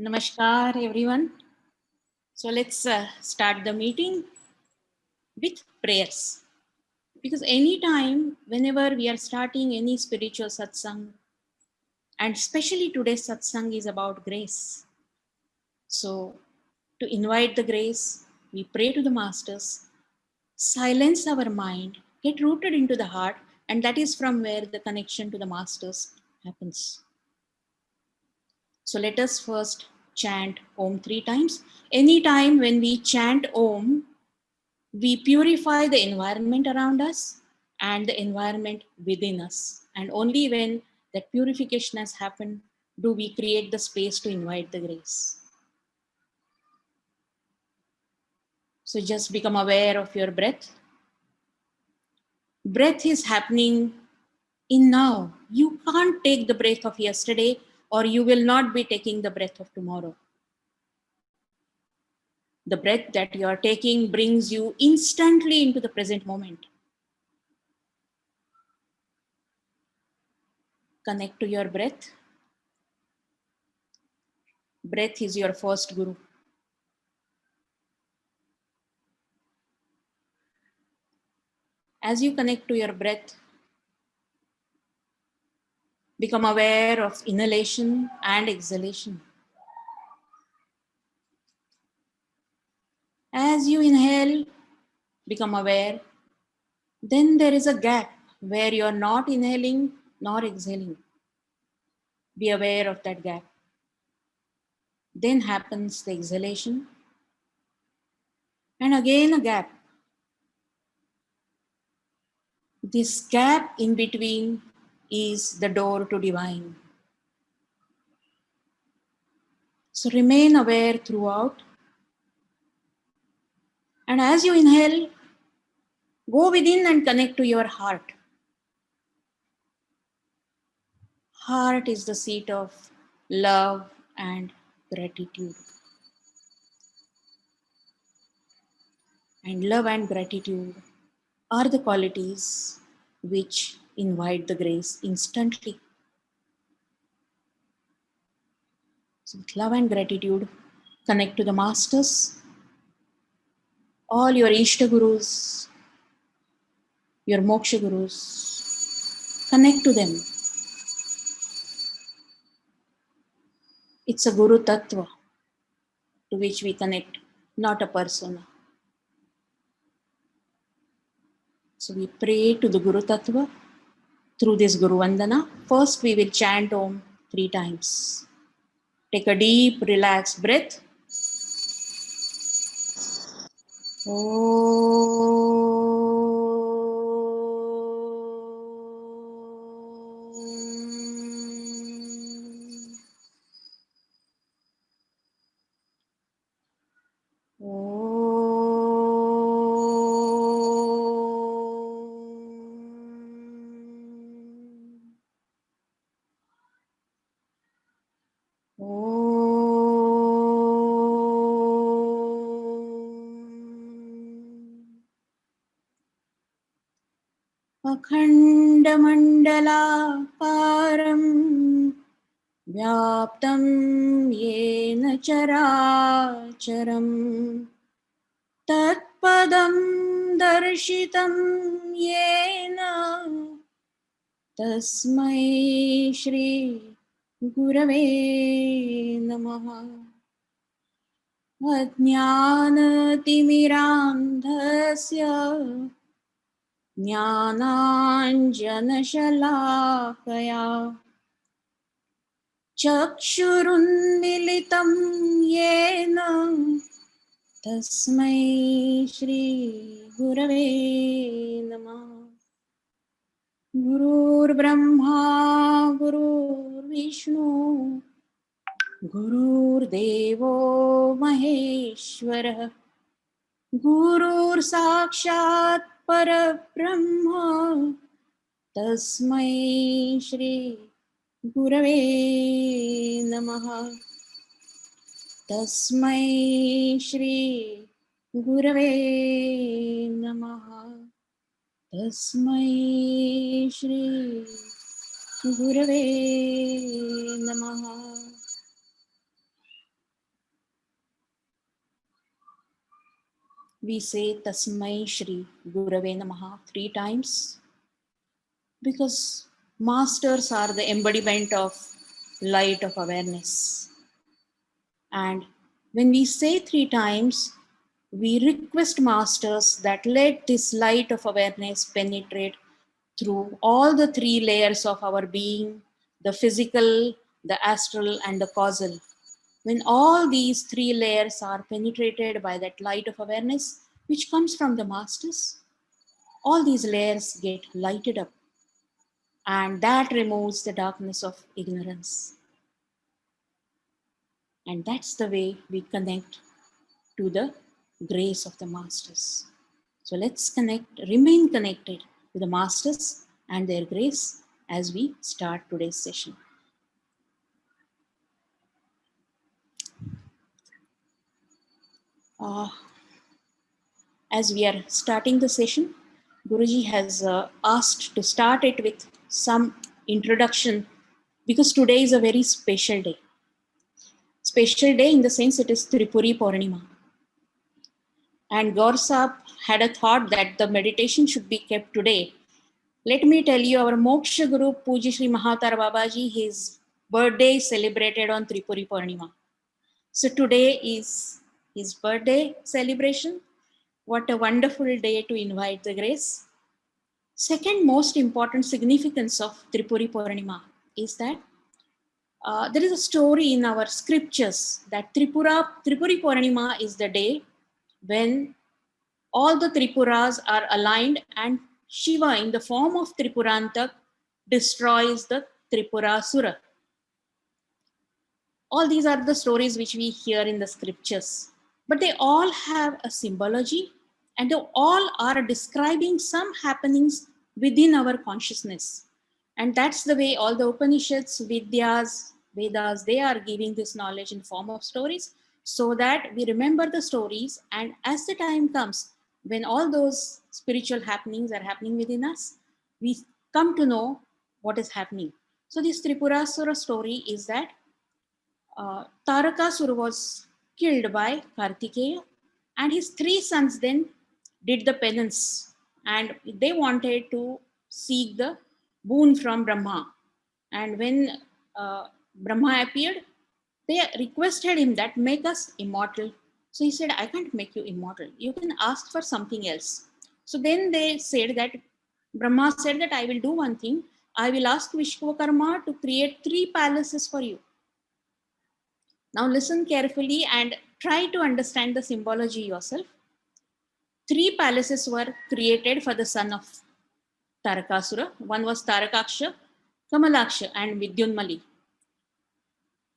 Namaskar, everyone. So let's start the meeting with prayers. Because anytime, whenever we are starting any spiritual satsang, and especially today's satsang is about grace. So, to invite the grace, we pray to the masters, silence our mind, get rooted into the heart, and that is from where the connection to the masters happens. So let us first chant Om 3 times. Anytime when we chant Om, we purify the environment around us and the environment within us. And only when that purification has happened do we create the space to invite the grace. So just become aware of your breath. Breath is happening in now. You can't take the breath of yesterday, or you will not be taking the breath of tomorrow. The breath that you are taking brings you instantly into the present moment. Connect to your breath. Breath is your first guru. As you connect to your breath, become aware of inhalation and exhalation. As you inhale, become aware. Then there is a gap where you are not inhaling nor exhaling. Be aware of that gap. Then happens the exhalation. And again a gap. This gap in between is the door to divine. So remain aware throughout. And as you inhale, go within and connect to your heart. Heart is the seat of love and gratitude. And love and gratitude are the qualities which invite the grace instantly. So with love and gratitude, connect to the masters, all your Ishta Gurus, your Moksha Gurus. Connect to them. It's a Guru Tattva to which we connect, not a persona. So we pray to the Guru Tattva through this Guru Vandana. First, we will chant Om 3 times. Take a deep, relaxed breath. अखण्डमण्डलाकारं व्याप्तं येन चराचरं तत्पदं दर्शितं येन तस्मै श्री गुरवे नमः। अज्ञानतिमिरान्धस्य ज्ञानाञ्जनशलाकया चक्षुरुन्मिलितं येन तस्मै श्रीगुरवे नमः। गुरुर्ब्रह्मा गुरुर्विष्णु गुरुर्देवो महेश्वरः गुरुर्साक्षात् परब्रह्म तस्मै श्री गुरवे नमः। तस्मै श्री गुरवे नमः। तस्मै श्री गुरवे नमः। we say Tasmai Shri Gurave Namaha 3 times, because masters are the embodiment of light of awareness. And when we say 3 times, we request masters that let this light of awareness penetrate through all the 3 layers of our being, the physical, the astral, and the causal. When all these 3 layers are penetrated by that light of awareness, which comes from the masters, all these layers get lighted up, and that removes the darkness of ignorance. And that's the way we connect to the grace of the masters. So let's remain connected to the masters and their grace as we start today's session. As we are starting the session, Guruji has asked to start it with some introduction, because today is a very special day. Special day in the sense it is Tripuri Purnima. And Gaur Sahib had a thought that the meditation should be kept today. Let me tell you, our Moksha Guru Puji Sri Mahatar Babaji, his birthday is celebrated on Tripuri Purnima. So today is his birthday celebration. What a wonderful day to invite the grace. Second most important significance of Tripuri Purnima is that there is a story in our scriptures that Tripuri Purnima is the day when all the Tripuras are aligned and Shiva in the form of Tripurantak destroys the Tripurasura. All these are the stories which we hear in the scriptures, but they all have a symbology, and they all are describing some happenings within our consciousness. And that's the way all the Upanishads, Vidyas, Vedas, they are giving this knowledge in form of stories, so that we remember the stories, and as the time comes when all those spiritual happenings are happening within us, we come to know what is happening. So this Tripurasura story is that Tarakasura was killed by Kartikeya, and his 3 sons then did the penance, and they wanted to seek the boon from Brahma. And when Brahma appeared, they requested him that make us immortal. So he said, I can't make you immortal. You can ask for something else. So then they said that Brahma said that I will do one thing. I will ask Vishwakarma to create 3 palaces for you. Now listen carefully and try to understand the symbology yourself. 3 palaces were created for the son of Tarakasura. One was Tarakaksha, Kamalaksha, and Vidyunmali.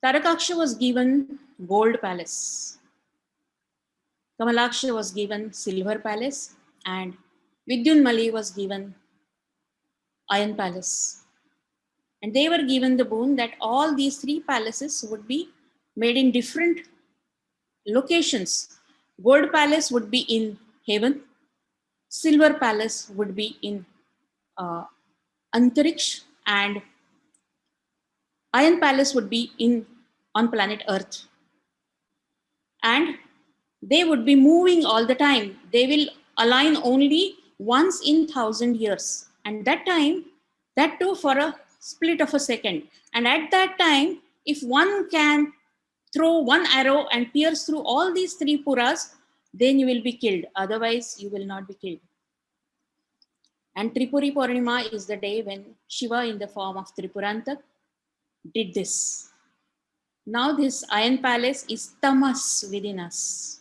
Tarakaksha was given gold palace. Kamalaksha was given silver palace, and Vidyunmali was given iron palace. And they were given the boon that all these 3 palaces would be made in different locations. Gold palace would be in heaven, silver palace would be in Antariksh, and iron palace would be on planet Earth. And they would be moving all the time. They will align only once in 1,000 years. And that time, that too for a split of a second. And at that time, if one can throw one arrow and pierce through all these 3 puras, then you will be killed. Otherwise, you will not be killed. And Tripuri Purnima is the day when Shiva in the form of Tripurantak did this. Now this iron palace is tamas within us.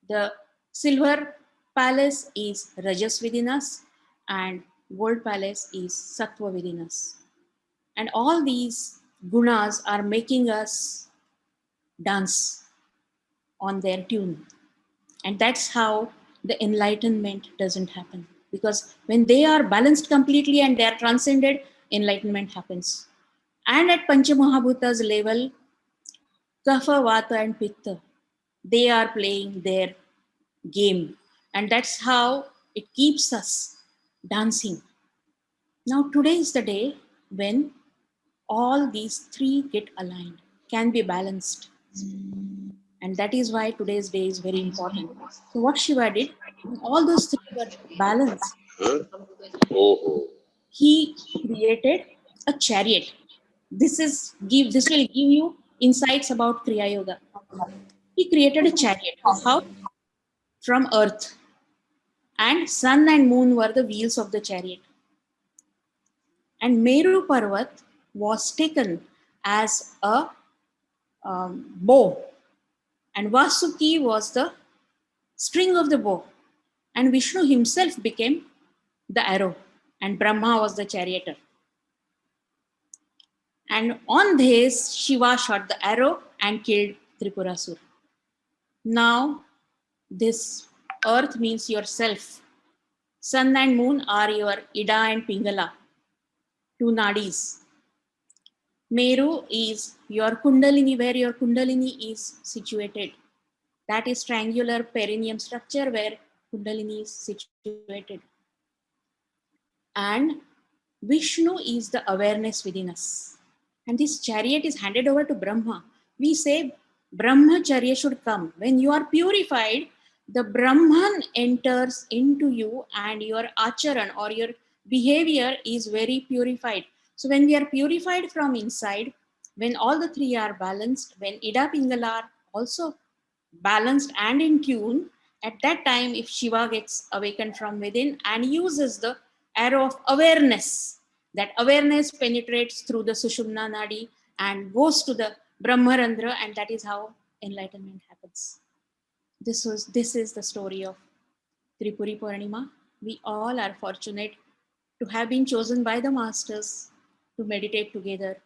The silver palace is rajas within us, and gold palace is sattva within us. And all these gunas are making us dance on their tune. And that's how the enlightenment doesn't happen. Because when they are balanced completely and they are transcended, enlightenment happens. And at Panchamahabhutas level, Kapha, Vata, and Pitta, they are playing their game. And that's how it keeps us dancing. Now, today is the day when all these 3 get aligned, can be balanced. And that is why today's day is very important. So what Shiva did, when all those three were balanced, Oh, he created a chariot. This will give you insights about Kriya Yoga. He created a chariot. How? From earth. And sun and moon were the wheels of the chariot. And Meru Parvat was taken as a bow, and Vasuki was the string of the bow, and Vishnu himself became the arrow, and Brahma was the charioteer. And on this, Shiva shot the arrow and killed Tripurasur. Now, this earth means yourself. Sun and moon are your Ida and Pingala, two nadis. Meru is your Kundalini, where your Kundalini is situated. That is triangular perineum structure where Kundalini is situated. And Vishnu is the awareness within us. And this chariot is handed over to Brahma. We say Brahmacharya should come. When you are purified, the Brahman enters into you and your acharan or your behavior is very purified. So when we are purified from inside, when all the three are balanced, when Ida Pingala are also balanced and in tune, at that time, if Shiva gets awakened from within and uses the arrow of awareness, that awareness penetrates through the Sushumna Nadi and goes to the Brahmarandra, and that is how enlightenment happens. This is the story of Tripuri Purnima. We all are fortunate to have been chosen by the masters to meditate together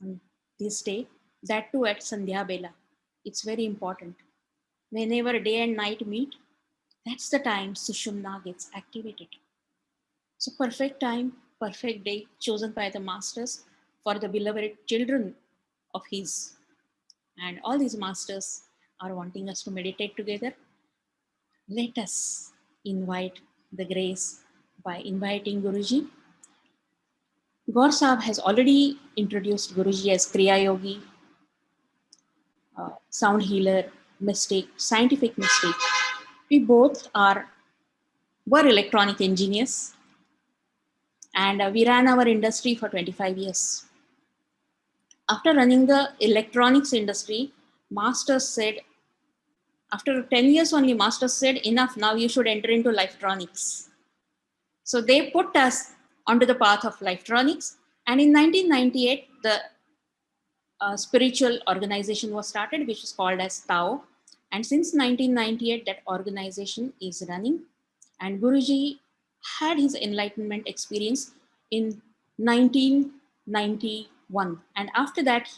on this day, that too at Sandhya Bela. It's very important. Whenever day and night meet, that's the time Sushumna gets activated. So, perfect time, perfect day chosen by the masters for the beloved children of his. And all these masters are wanting us to meditate together. Let us invite the grace by inviting Guruji. Gaur Sahib has already introduced Guruji as Kriya Yogi, sound healer, mystic, scientific mystic. We both were electronic engineers, and we ran our industry for 25 years. After running the electronics industry, masters said, after 10 years only, masters said, enough, now you should enter into lifetronics. So they put us onto the path of lifetronics. And in 1998, the spiritual organization was started, which is called as Tao. And since 1998, that organization is running. And Guruji had his enlightenment experience in 1991. And after that,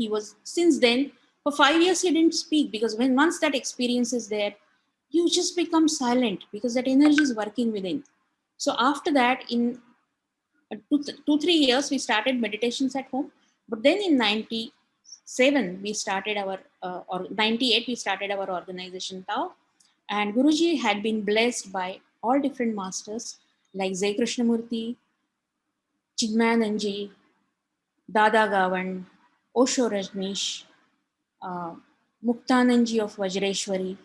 since then, for 5 years, he didn't speak, because when once that experience is there, you just become silent because that energy is working within. So after that, in 2 3 years, we started meditations at home. But then in 97, we started or 98, we started our organization Tao. And Guruji had been blessed by all different masters like Zay Krishnamurti, Chinmayananji, Dada Gavan, Osho Rajneesh, uh, Muktananji of Vajreshwari.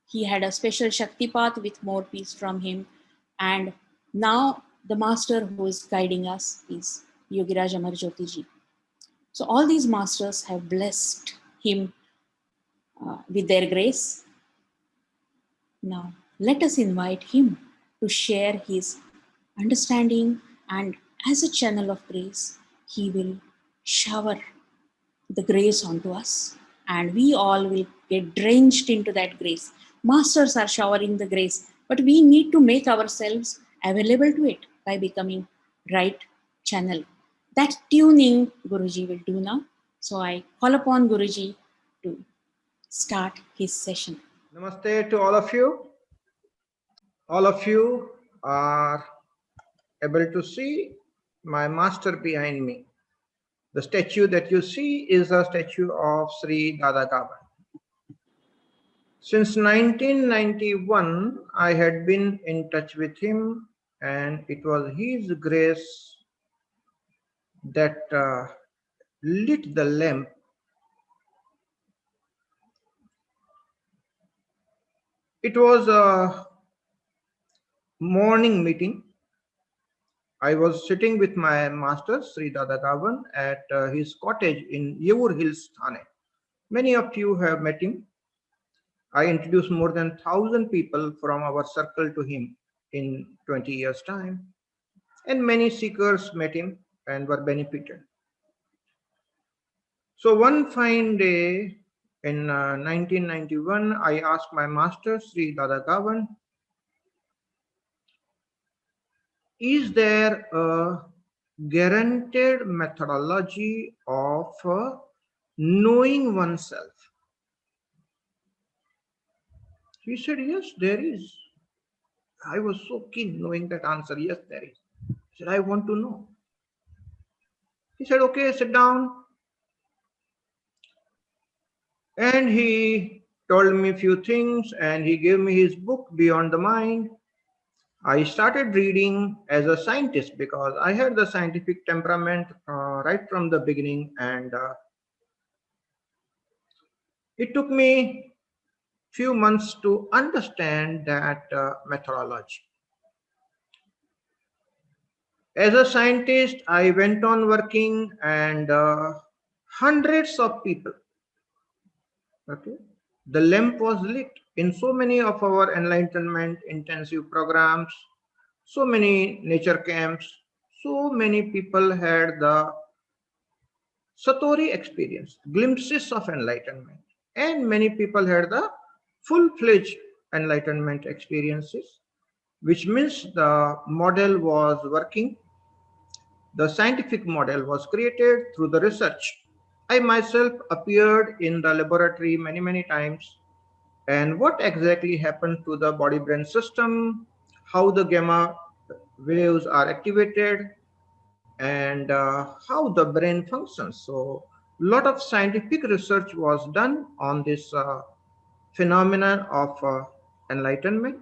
He had a special Shaktipat with more peace from him. And now the master who is guiding us is Yogiraj Amar Jyoti ji. So all these masters have blessed him with their grace. Now let us invite him to share his understanding, and as a channel of grace, he will shower the grace onto us, and we all will get drenched into that grace. Masters are showering the grace, but we need to make ourselves available to it by becoming right channel. That tuning Guruji will do now. So I call upon Guruji to start his session. Namaste to all of you. All of you are able to see my master behind me. The statue that you see is a statue of Sri Dada Gavan. Since 1991, I had been in touch with him, and it was his grace that lit the lamp It was a morning meeting. I was sitting with my master, Sri Dadagavan, at his cottage in Yevur Hills, Thane. Many of you have met him. I introduced more than 1,000 people from our circle to him in 20 years' time. And many seekers met him and were benefited. So one fine day in 1991, I asked my master, Sri Dadagavan, is there a guaranteed methodology of knowing oneself? He said, yes, there is. I was so keen knowing that answer. Yes, there is. He said, I want to know. He said, okay, sit down. And he told me a few things and he gave me his book, Beyond the Mind. I started reading as a scientist because I had the scientific temperament right from the beginning, and it took me few months to understand that methodology. As a scientist, I went on working, and hundreds of people, okay, the lamp was lit in so many of our enlightenment intensive programs, so many nature camps, so many people had the Satori experience, glimpses of enlightenment, and many people had the full-fledged enlightenment experiences, which means the model was working. The scientific model was created through the research. I myself appeared in the laboratory many, many times. And what exactly happened to the body-brain system, how the gamma waves are activated, and how the brain functions. So a lot of scientific research was done on this phenomenon of enlightenment.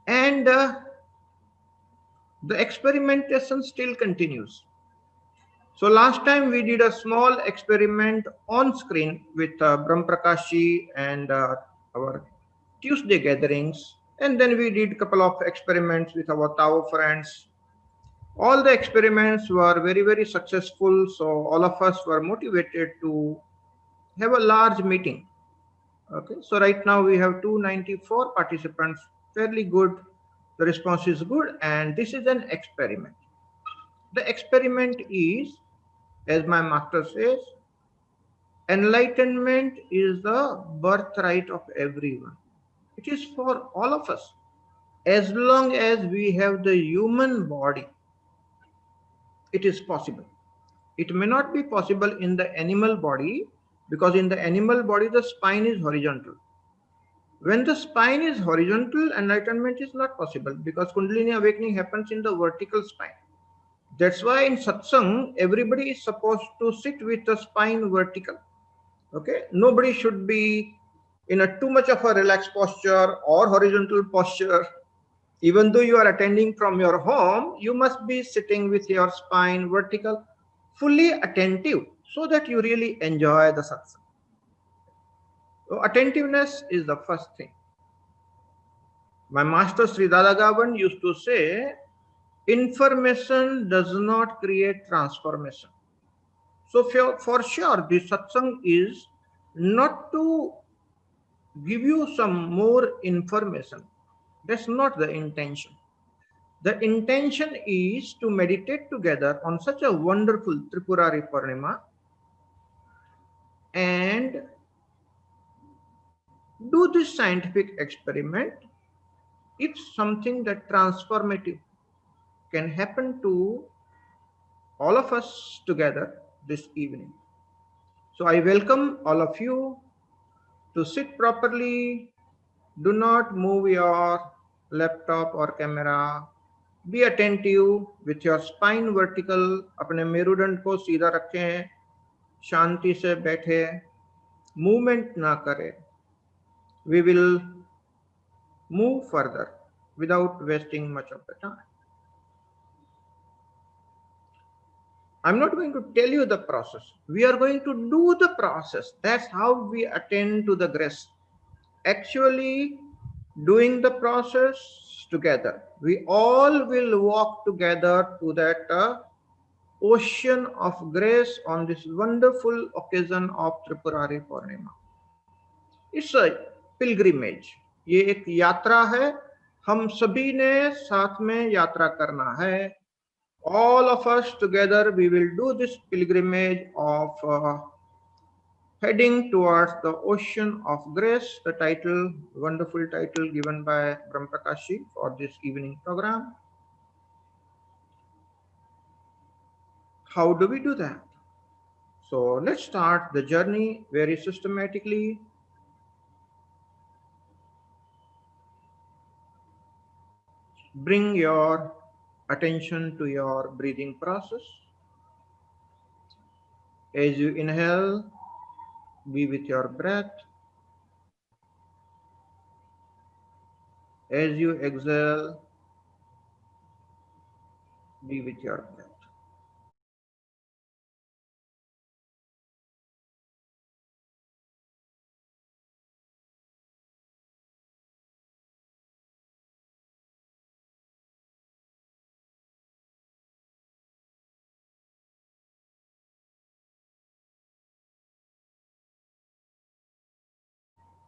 And the experimentation still continues. So last time we did a small experiment on screen with Brahm Prakashi and our Tuesday gatherings. And then we did a couple of experiments with our Tao friends. All the experiments were very, very successful. So all of us were motivated to have a large meeting. Okay, so right now we have 294 participants, fairly good. The response is good, and this is an experiment. The experiment is, as my master says, enlightenment is the birthright of everyone. It is for all of us. As long as we have the human body, it is possible. It may not be possible in the animal body, because in the animal body, the spine is horizontal. When the spine is horizontal, enlightenment is not possible because Kundalini awakening happens in the vertical spine. That's why in satsang, everybody is supposed to sit with the spine vertical. Okay, nobody should be in a too much of a relaxed posture or horizontal posture. Even though you are attending from your home, you must be sitting with your spine vertical, fully attentive, so that you really enjoy the satsang. So attentiveness is the first thing. My master Sri Dadagavan used to say, information does not create transformation. So for sure, this satsang is not to give you some more information. That's not the intention. The intention is to meditate together on such a wonderful Tripurari Purnima and do this scientific experiment. If something that transformative can happen to all of us together this evening. So I welcome all of you to sit properly. Do not move your laptop or camera. Be attentive with your spine vertical. अपने मेरुदंड को सीधा रखें, शांति से बैठे, movement ना करें. We will move further without wasting much of the time. I'm not going to tell you the process. We are going to do the process. That's how we attend to the grace. actually doing the process together. We all will walk together to that ocean of grace on this wonderful occasion of Tripurari Purnima. It's a pilgrimage. ये एक यात्रा है. हम सभी ने साथ में यात्रा करना है. All of us together we will do this pilgrimage of heading towards the ocean of grace, the title, wonderful title given by Brahm Prakashi for this evening program. How do we do that? So let's start the journey very systematically. Bring your attention to your breathing process. As you inhale, be with your breath. As you exhale, be with your breath.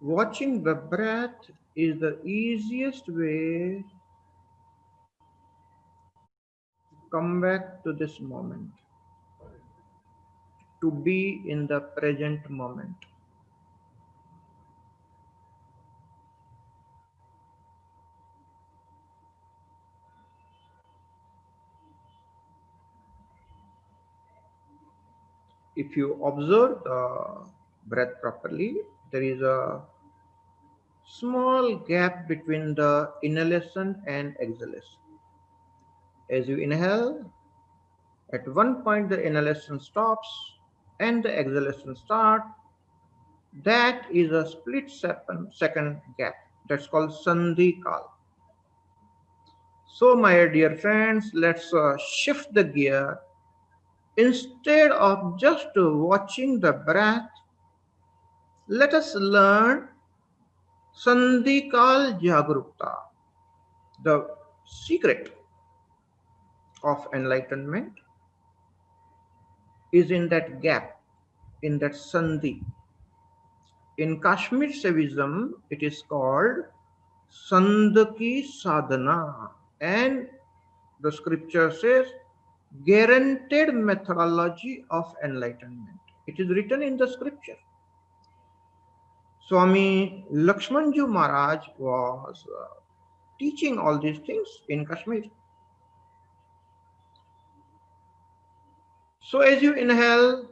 Watching the breath is the easiest way to come back to this moment, to be in the present moment. If you observe the breath properly, there is a small gap between the inhalation and exhalation. As you inhale, at one point the inhalation stops and the exhalation starts. That is a split second gap. That's called Sandhi Kal. So my dear friends, let's shift the gear. Instead of just watching the breath, let us learn Sandhikal Jagrukta, the secret of enlightenment is in that gap, in that Sandhi. In Kashmir Saivism, it is called Sandhaki Sadhana, and the scripture says guaranteed methodology of enlightenment. It is written in the scripture. Swami Lakshmanju Maharaj was teaching all these things in Kashmir. So as you inhale,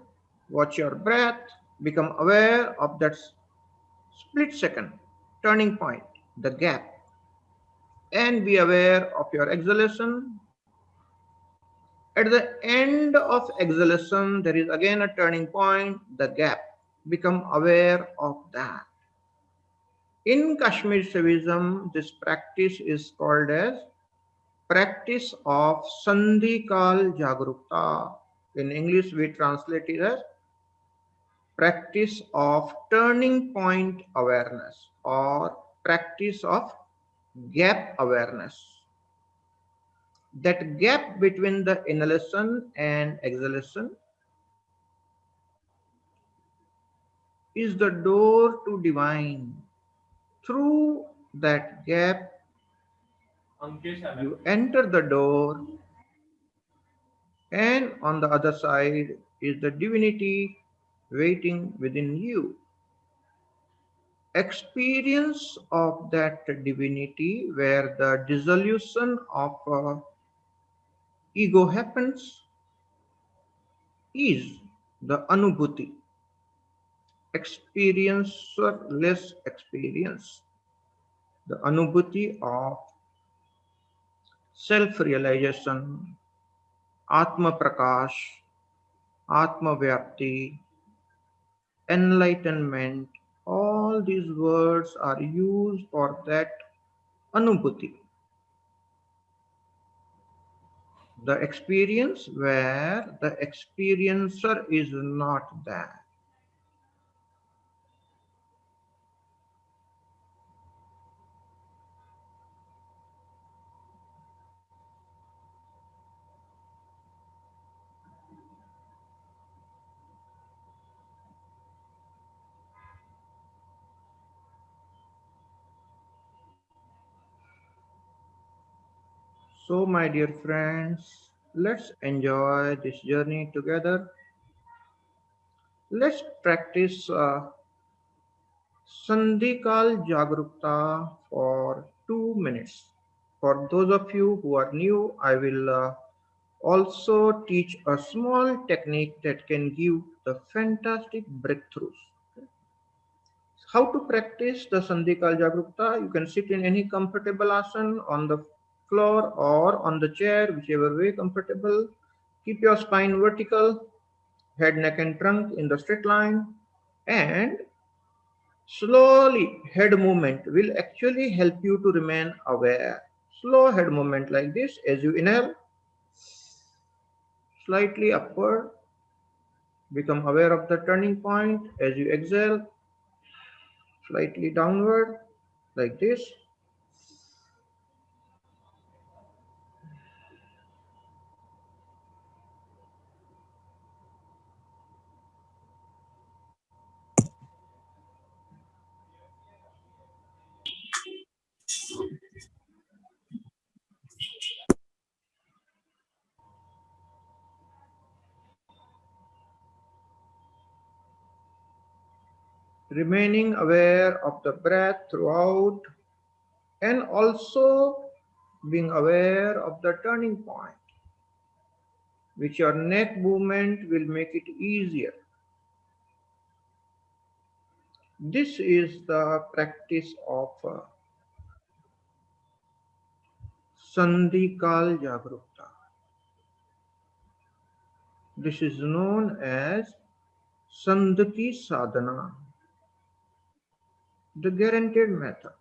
watch your breath, become aware of that split second, turning point, the gap, and be aware of your exhalation. At the end of exhalation, there is again a turning point, the gap. Become aware of that. In Kashmir Saivism, this practice is called as practice of Sandhikal Jagrukta. In English, we translate it as practice of turning point awareness or practice of gap awareness. That gap between the inhalation and exhalation is the door to divine. Through that gap, you enter the door, and on the other side is the divinity waiting within you. Experience of that divinity where the dissolution of ego happens is the anubhuti, experiencer-less experience, the anubhuti of self-realization, atma prakash, atma vyapti, enlightenment. All these words are used for that anubhuti, the experience where the experiencer is not there. So, my dear friends, let's enjoy this journey together. Let's practice Sandhikal Jagrukta for 2 minutes. For those of you who are new, I will also teach a small technique that can give the fantastic breakthroughs. How to practice the Sandhikal Jagrukta? You can sit in any comfortable asana on the floor or on the chair, whichever way comfortable. Keep your spine vertical, head, neck, and trunk in the straight line, and slowly head movement will actually help you to remain aware. Slow head movement like this as you inhale, slightly upward, become aware of the turning point as you exhale, slightly downward like this. Remaining aware of the breath throughout and also being aware of the turning point, which your neck movement will make it easier. This is the practice of Sandhikal Jagrukta. This is known as Sandhaki Sadhana, the guaranteed method.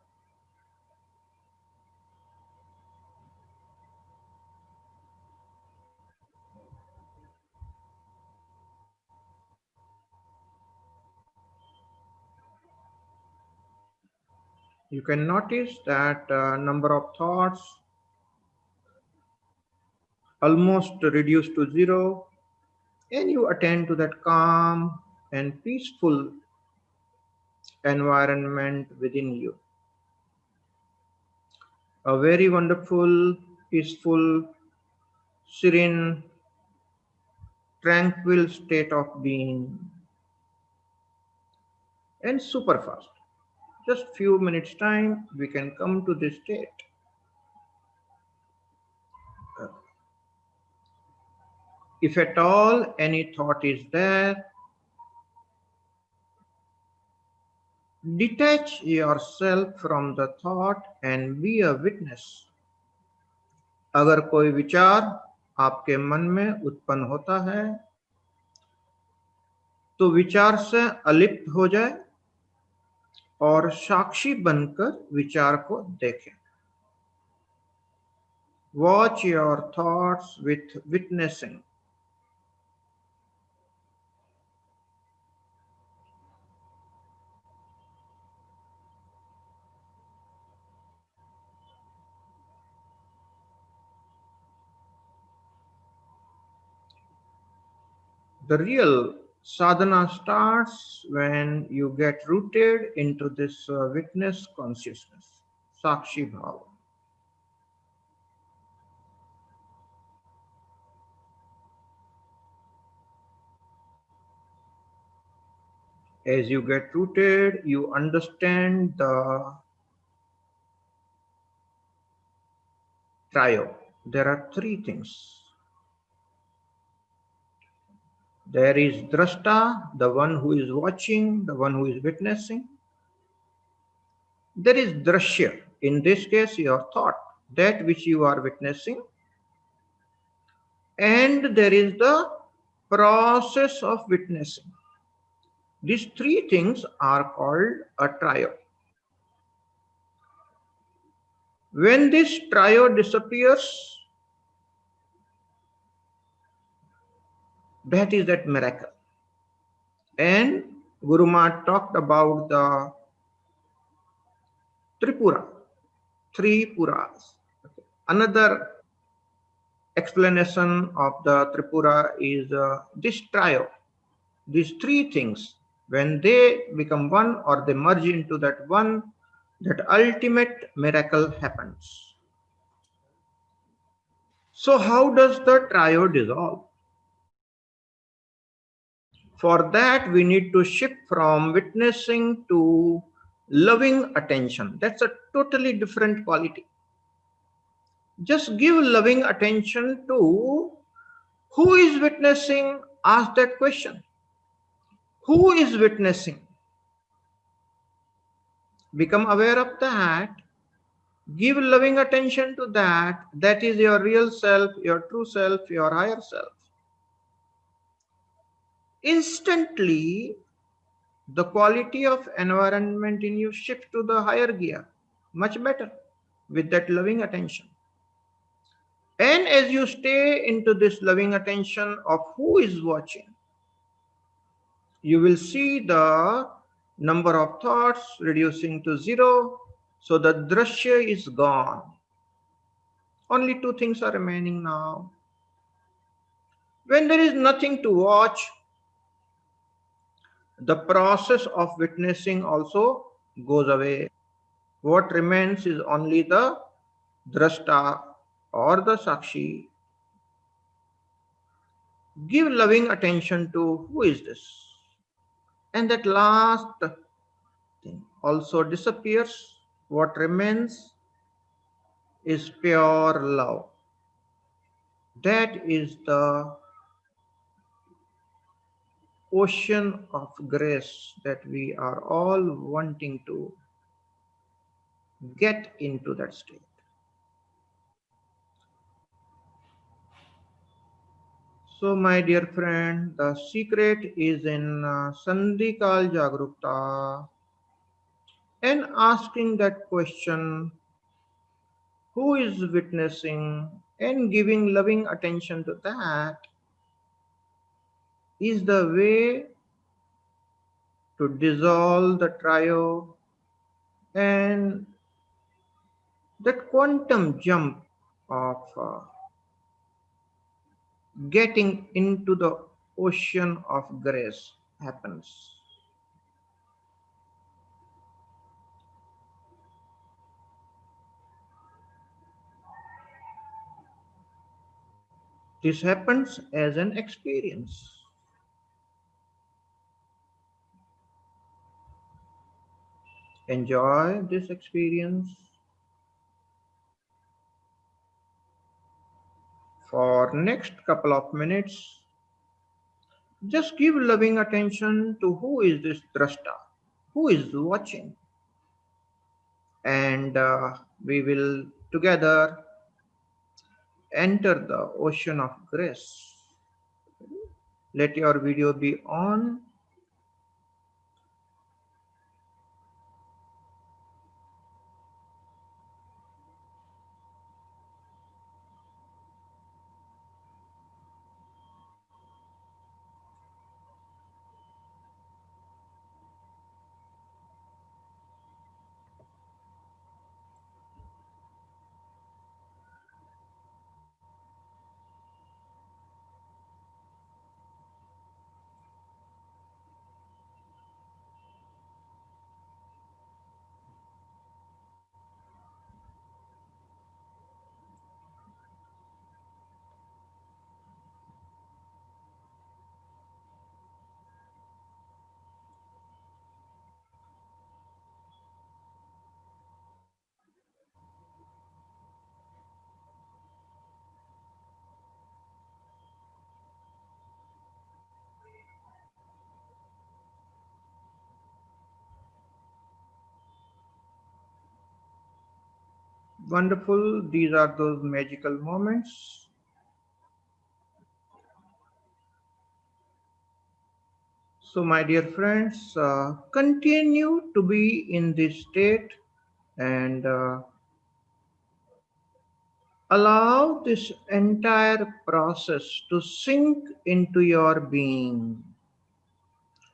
You can notice that number of thoughts almost reduced to zero, and you attend to that calm and peaceful environment within you. A very wonderful, peaceful, serene, tranquil state of being, and super fast. Just few minutes time, we can come to this state. If at all any thought is there, detach yourself from the thought and be a witness. अगर कोई विचार आपके मन में उत्पन्न होता है तो विचार से अलिप्त हो जाए और साक्षी बनकर विचार को देखें. Watch your thoughts with witnessing. The real sadhana starts when you get rooted into this witness consciousness, Sakshi Bhava. As you get rooted, you understand the trio. There are three things. There is drashta, the one who is watching, the one who is witnessing. There is drashya, in this case your thought, that which you are witnessing. And there is the process of witnessing. These three things are called a trio. When this trio disappears, that is that miracle. And Guru Maharaj talked about the Tripura, three Puras. Another explanation of the Tripura is this trio, these three things, when they become one or they merge into that one, that ultimate miracle happens. So how does the trio dissolve? For that, we need to shift from witnessing to loving attention. That's a totally different quality. Just give loving attention to who is witnessing. Ask that question. Who is witnessing? Become aware of that. Give loving attention to that. That is your real self, your true self, your higher self. Instantly, the quality of environment in you shifts to the higher gear, much better with that loving attention. And as you stay into this loving attention of who is watching, you will see the number of thoughts reducing to zero. So the drashya is gone. Only two things are remaining now. When there is nothing to watch, the process of witnessing also goes away. What remains is only the drashta or the sakshi. Give loving attention to who is this. And that last thing also disappears. What remains is pure love. That is the ocean of grace that we are all wanting to get into that state. So, my dear friend, the secret is in Sandhikal Jagrukta and asking that question, who is witnessing, and giving loving attention to that is the way to dissolve the trio and that quantum jump of getting into the ocean of grace happens. This happens as an experience. Enjoy this experience for next couple of minutes. Just give loving attention to who is this drashta, who is watching, and we will together enter the ocean of grace. Let your video be on. Wonderful. These are those magical moments. So, my dear friends, continue to be in this state and allow this entire process to sink into your being.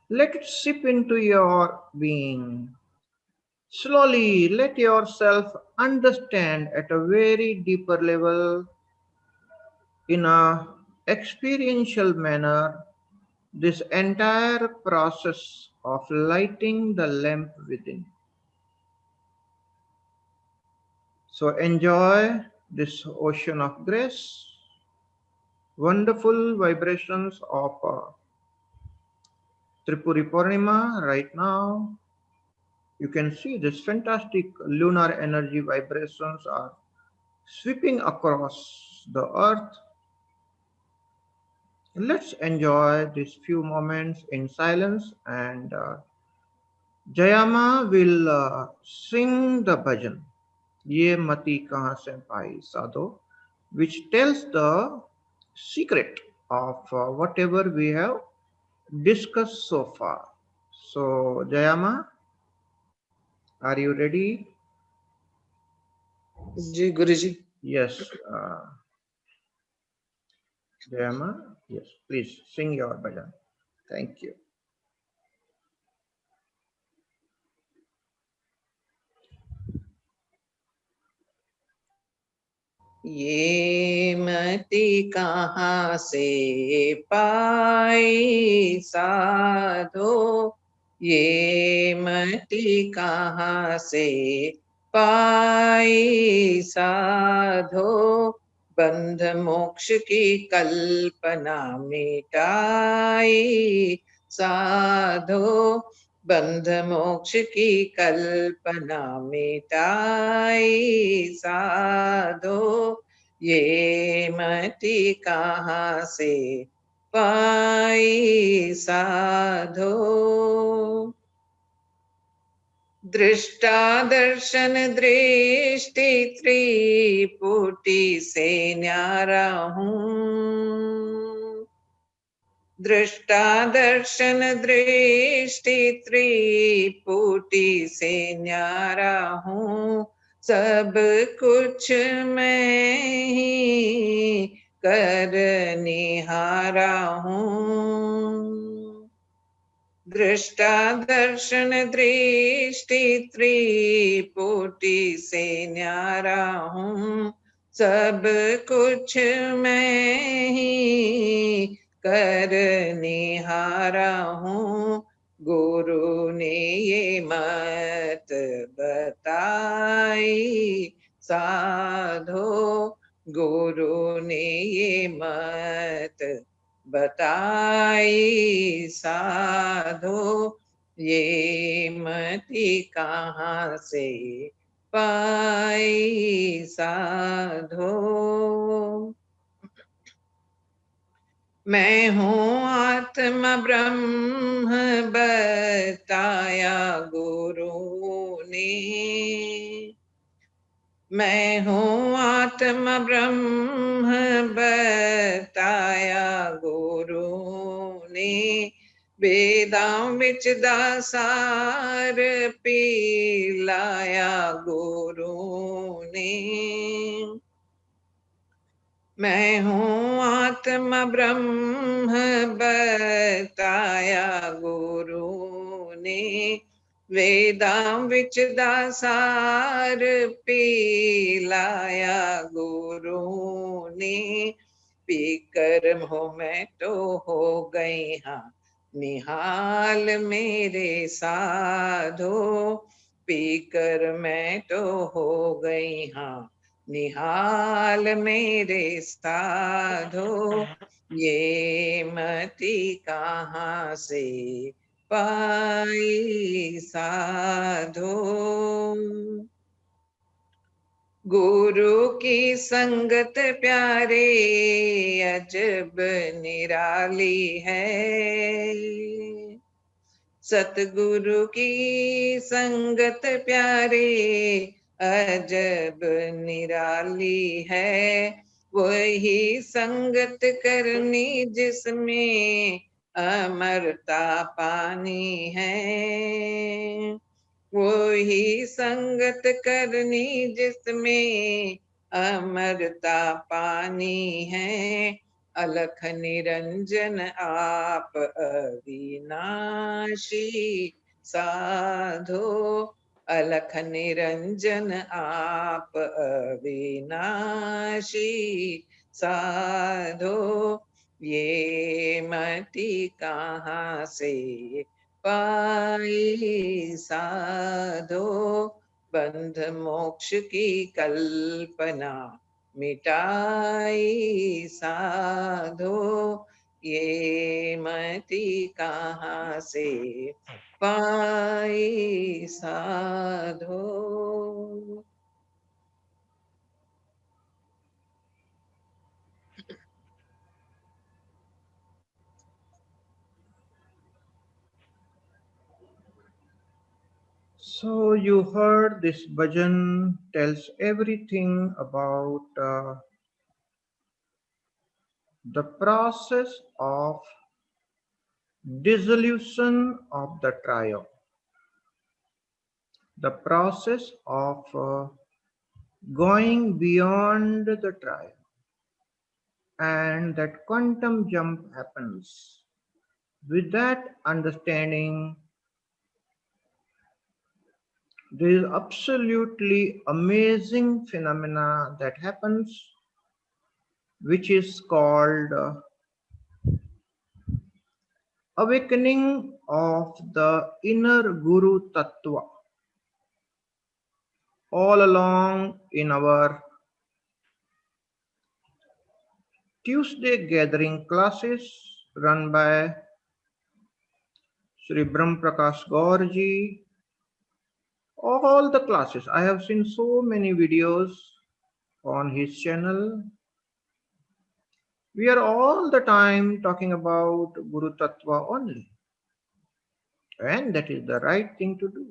Let it sip into your being. Slowly let yourself understand at a very deeper level, in a experiential manner, this entire process of lighting the lamp within. So enjoy this ocean of grace. wonderful vibrations of Tripuri Purnima right now. You can see this fantastic lunar energy vibrations are sweeping across the earth. Let's enjoy these few moments in silence, and Jayama will sing the bhajan, Ye Mati Kahan Se Pai Sadho, which tells the secret of whatever we have discussed so far. So, Jayama, are you ready? Ji Guruji. Yes, Jayama, yes, please sing your bhajan. Thank you. ये मति कहाँ से पाई साधो, ये मति कहाँ से पाई साधो, बंध मोक्ष की कल्पना मिटाई साधो, बंध मोक्ष की कल्पना मिटाई साधो, ये मति कहाँ से पाई साधो। दृष्टा दर्शन दृष्टि त्रिपुटी से न्यारा हूँ, दृष्टा दर्शन दृष्टि त्रिपुटी से न्यारा हूँ, सब कुछ मैं ही करनिहारा हूँ। दृष्टा दर्शन दृष्टि त्रिपुटी से न्यारा हूँ, सब कुछ मैं ही करनिहारा हूँ। गुरु ने ये मत बताई साधो, गुरु ने ये मत बताई साधो, ये मति कहाँ से पाई साधो। मैं हूँ आत्मा ब्रह्म बताया गुरु ने, मैं हूँ आत्मा ब्रह्म बताया गुरु ने, वेदां विच दासार पिलाया गुरु ने। मैं हूँ आत्मा ब्रह्म बताया गुरु ने, वेदां विच दासार पिलाया गुरु ने। पीकर मोह मैं तो हो गई हाँ निहाल मेरे साधो, पीकर मैं तो हो गई हाँ निहाल मेरे साधो, ये मति कहाँ से पाई साधो। गुरु की संगत प्यारे अजब निराली है, सतगुरु की संगत प्यारे अजब निराली है। वही संगत करनी जिसमें अमरता पानी है, वही संगत करनी जिसमें अमरता पानी है। अलख निरंजन आप अविनाशी साधो, अलख निरंजन आप अविनाशी साधो, ये मति कहाँ से पाई साधो, बंध मोक्ष की कल्पना मिटाई साधो ये मति कहाँ से पाई साधो। So you heard this bhajan tells everything about the process of dissolution of the trio, the process of going beyond the trio, and that quantum jump happens. With that understanding, there is absolutely amazing phenomena that happens, which is called awakening of the inner Guru Tattva. All along in our Tuesday gathering classes run by Sri Brahm Prakash Gaurji, all the classes, I have seen so many videos on his channel. We are all the time talking about Guru Tattva only. And that is the right thing to do.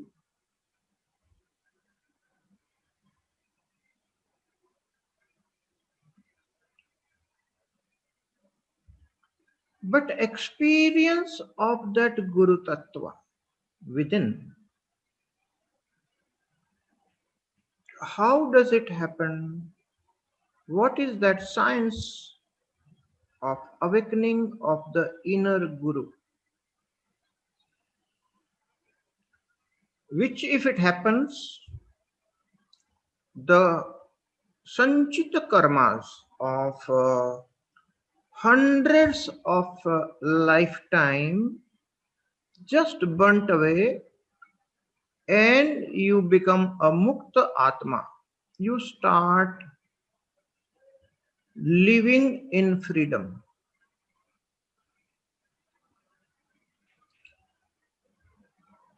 But experience of that Guru Tattva within, how does it happen? What is that science of awakening of the inner Guru? Which, if it happens, the Sanchita karmas of hundreds of lifetime just burnt away, and you become a Mukta Atma. You start living in freedom.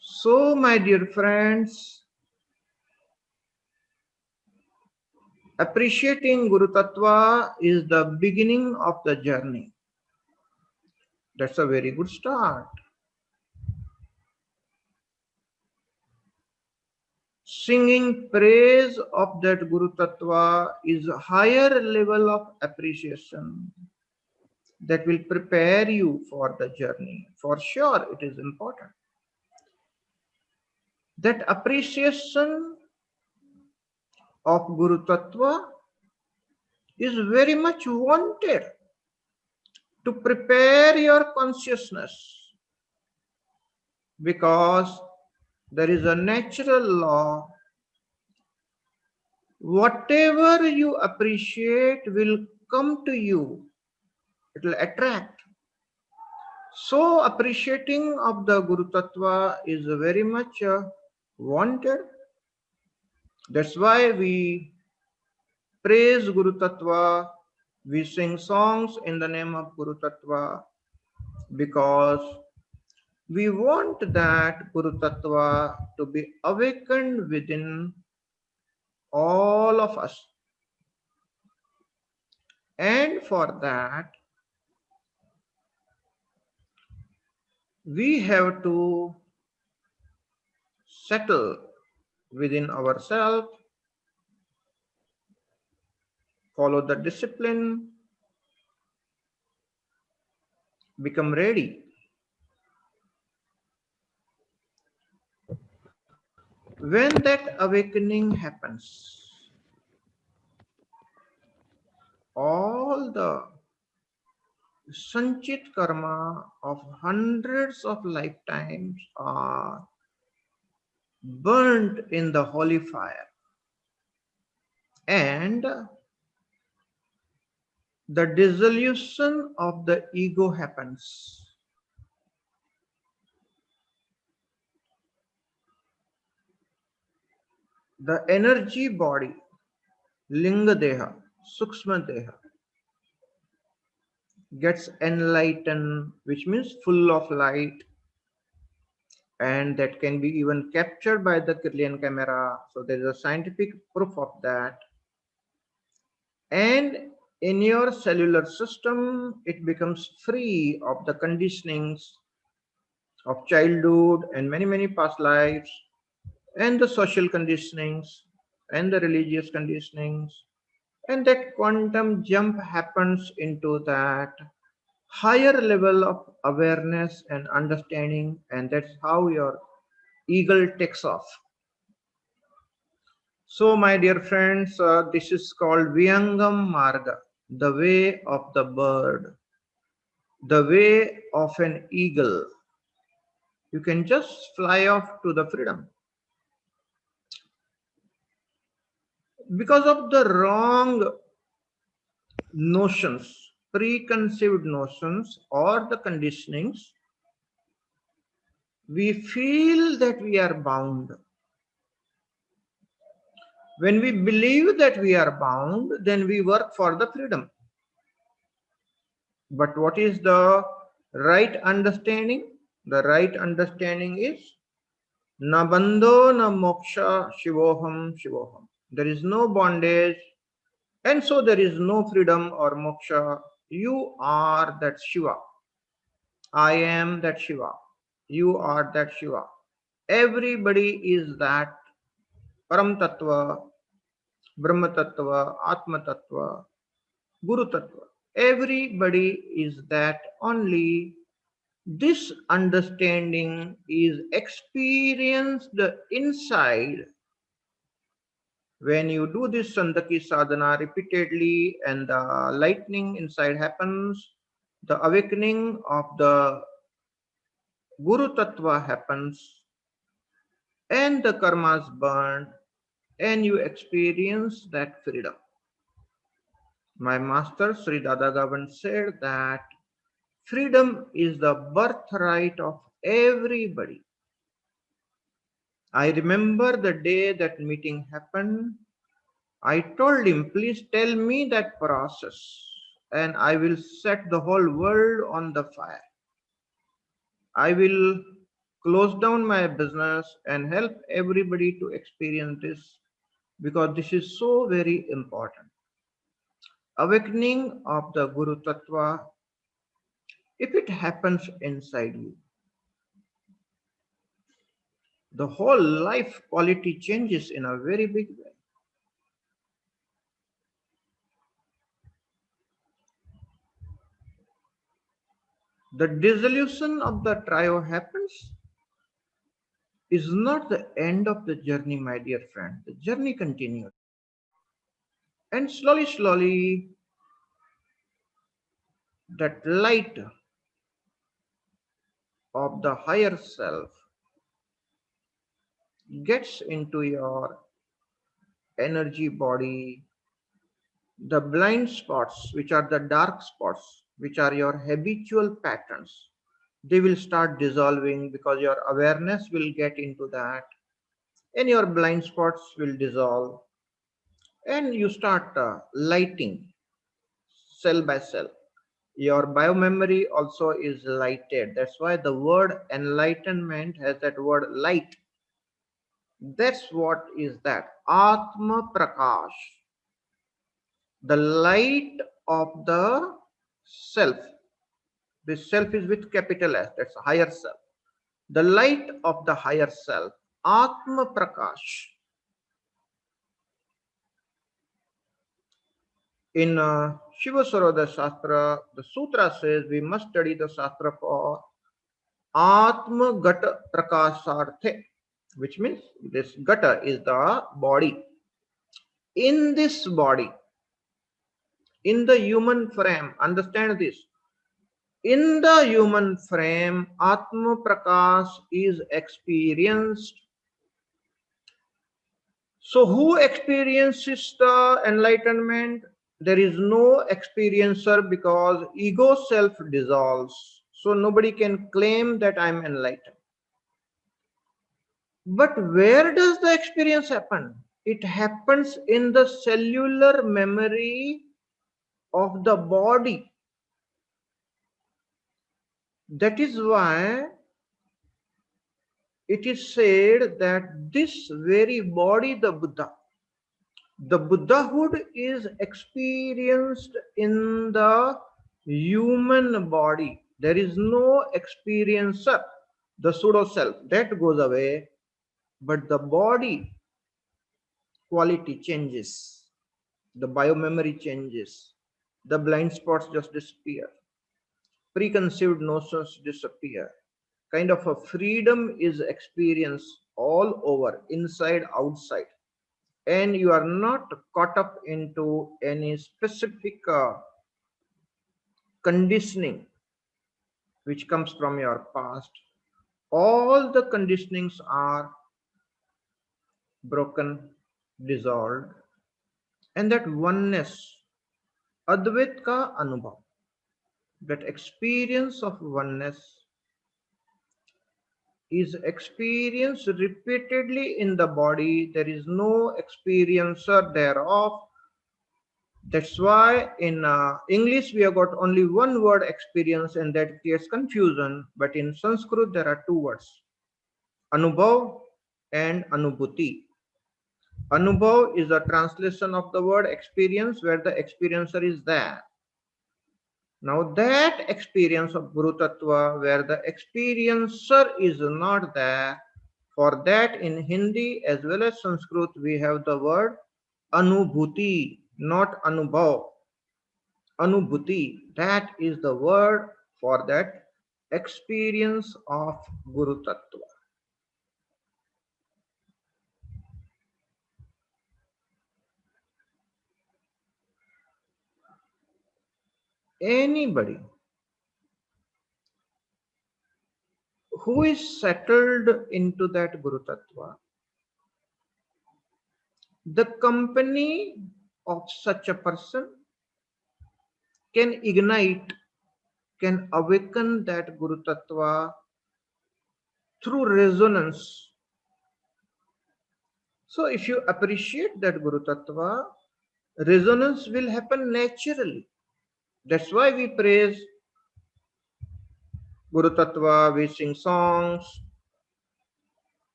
So, my dear friends, appreciating Guru Tattva is the beginning of the journey. That's a very good start. Singing praise of that Guru Tattva is a higher level of appreciation that will prepare you for the journey. For sure, it is important. That appreciation of Guru Tattva is very much wanted to prepare your consciousness, because there is a natural law. Whatever you appreciate will come to you. It will attract. So appreciating of the Guru Tattva is very much wanted. That's why we praise Guru Tattva. We sing songs in the name of Guru Tattva, because we want that Guru Tattva to be awakened within all of us. And for that, we have to settle within ourselves, follow the discipline, become ready. When that awakening happens, all the sanchit karma of hundreds of lifetimes are burnt in the holy fire, and the dissolution of the ego happens. The energy body, Linga Deha, Sukshma Deha gets enlightened, which means full of light, and that can be even captured by the Kirlian camera. So there is a scientific proof of that. And in your cellular system, it becomes free of the conditionings of childhood and many past lives, and the social conditionings and the religious conditionings, and that quantum jump happens into that higher level of awareness and understanding, and that's how your eagle takes off. So my dear friends, this is called Vyangam Marga, the way of the bird, the way of an eagle. You can just fly off to the freedom. Because of the wrong notions, preconceived notions, or the conditionings, we feel that we are bound. When we believe that we are bound, then we work for the freedom. But what is the right understanding? The right understanding is na bandho na moksha shivoham shivoham. There is no bondage, and so there is no freedom or moksha. You are that Shiva. I am that Shiva. You are that Shiva. Everybody is that Param Tattva, Brahma Tattva, Atma Tattva, Guru Tattva. Everybody is that, only this understanding is experienced inside. When you do this Sandaki sadhana repeatedly and the lightning inside happens, the awakening of the Guru Tattva happens, and the karmas burn, and you experience that freedom. My master Sri Dadagavan said that freedom is the birthright of everybody. I remember the day that meeting happened. I told him, please tell me that process, and I will set the whole world on the fire. I will close down my business and help everybody to experience this, because this is so very important. Awakening of the Guru Tattva, if it happens inside you, the whole life quality changes in a very big way. The dissolution of the trio happens is not the end of the journey, my dear friend. The journey continues. And slowly, that light of the higher self gets into your energy body. The blind spots, which are the dark spots, which are your habitual patterns, they will start dissolving, because your awareness will get into that, and your blind spots will dissolve, and you start lighting cell by cell. Your biomemory also is lighted. That's why the word enlightenment has that word light. That's what is that Atma Prakash, the light of the self. This self is with capital S, that's higher self. The light of the higher self, Atma Prakash. In Shiva Saroda Shastra, the sutra says we must study the Shastra for Atma Gata Prakasarthe, which means this Gata is the body. In this body, in the human frame, understand this. In the human frame, Atma Prakash is experienced. So who experiences the enlightenment? There is no experiencer, because ego self dissolves. So nobody can claim that I am enlightened. But where does the experience happen? it happens in the cellular memory of the body. That is why it is said that this very body, the Buddhahood is experienced in the human body. There is no experiencer, the pseudo self, that goes away, but the body quality changes, the biomemory changes, the blind spots just disappear, preconceived notions disappear. Kind of a freedom is experienced all over, inside, outside, and you are not caught up into any specific conditioning which comes from your past. All the conditionings are broken, dissolved, and that oneness, Advait ka anubhav, that experience of oneness is experienced repeatedly in the body. There is no experiencer thereof. That's why in English we have got only one word experience, and that creates confusion. But in Sanskrit there are two words, Anubhav and Anubhuti. Anubhav is a translation of the word experience, where the experiencer is there. Now that experience of Guru Tattva, where the experiencer is not there, for that in Hindi as well as Sanskrit we have the word Anubhuti, not Anubhav. Anubhuti, that is the word for that experience of Guru Tattva. Anybody who is settled into that Guru Tattva, the company of such a person can ignite, can awaken that Guru Tattva through resonance. So if you appreciate that Guru Tattva, resonance will happen naturally. That's why we praise Guru Tattva, we sing songs,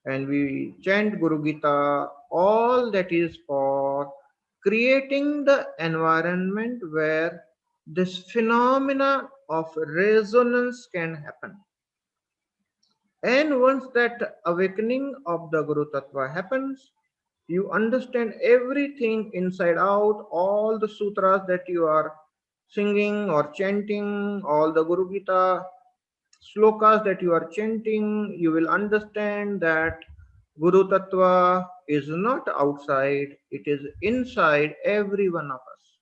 and we chant Guru Gita. All that is for creating the environment where this phenomena of resonance can happen. And once that awakening of the Guru Tattva happens, you understand everything inside out, all the sutras that you are singing or chanting, all the Guru Gita slokas that you are chanting, you will understand that Guru Tattva is not outside, it is inside every one of us.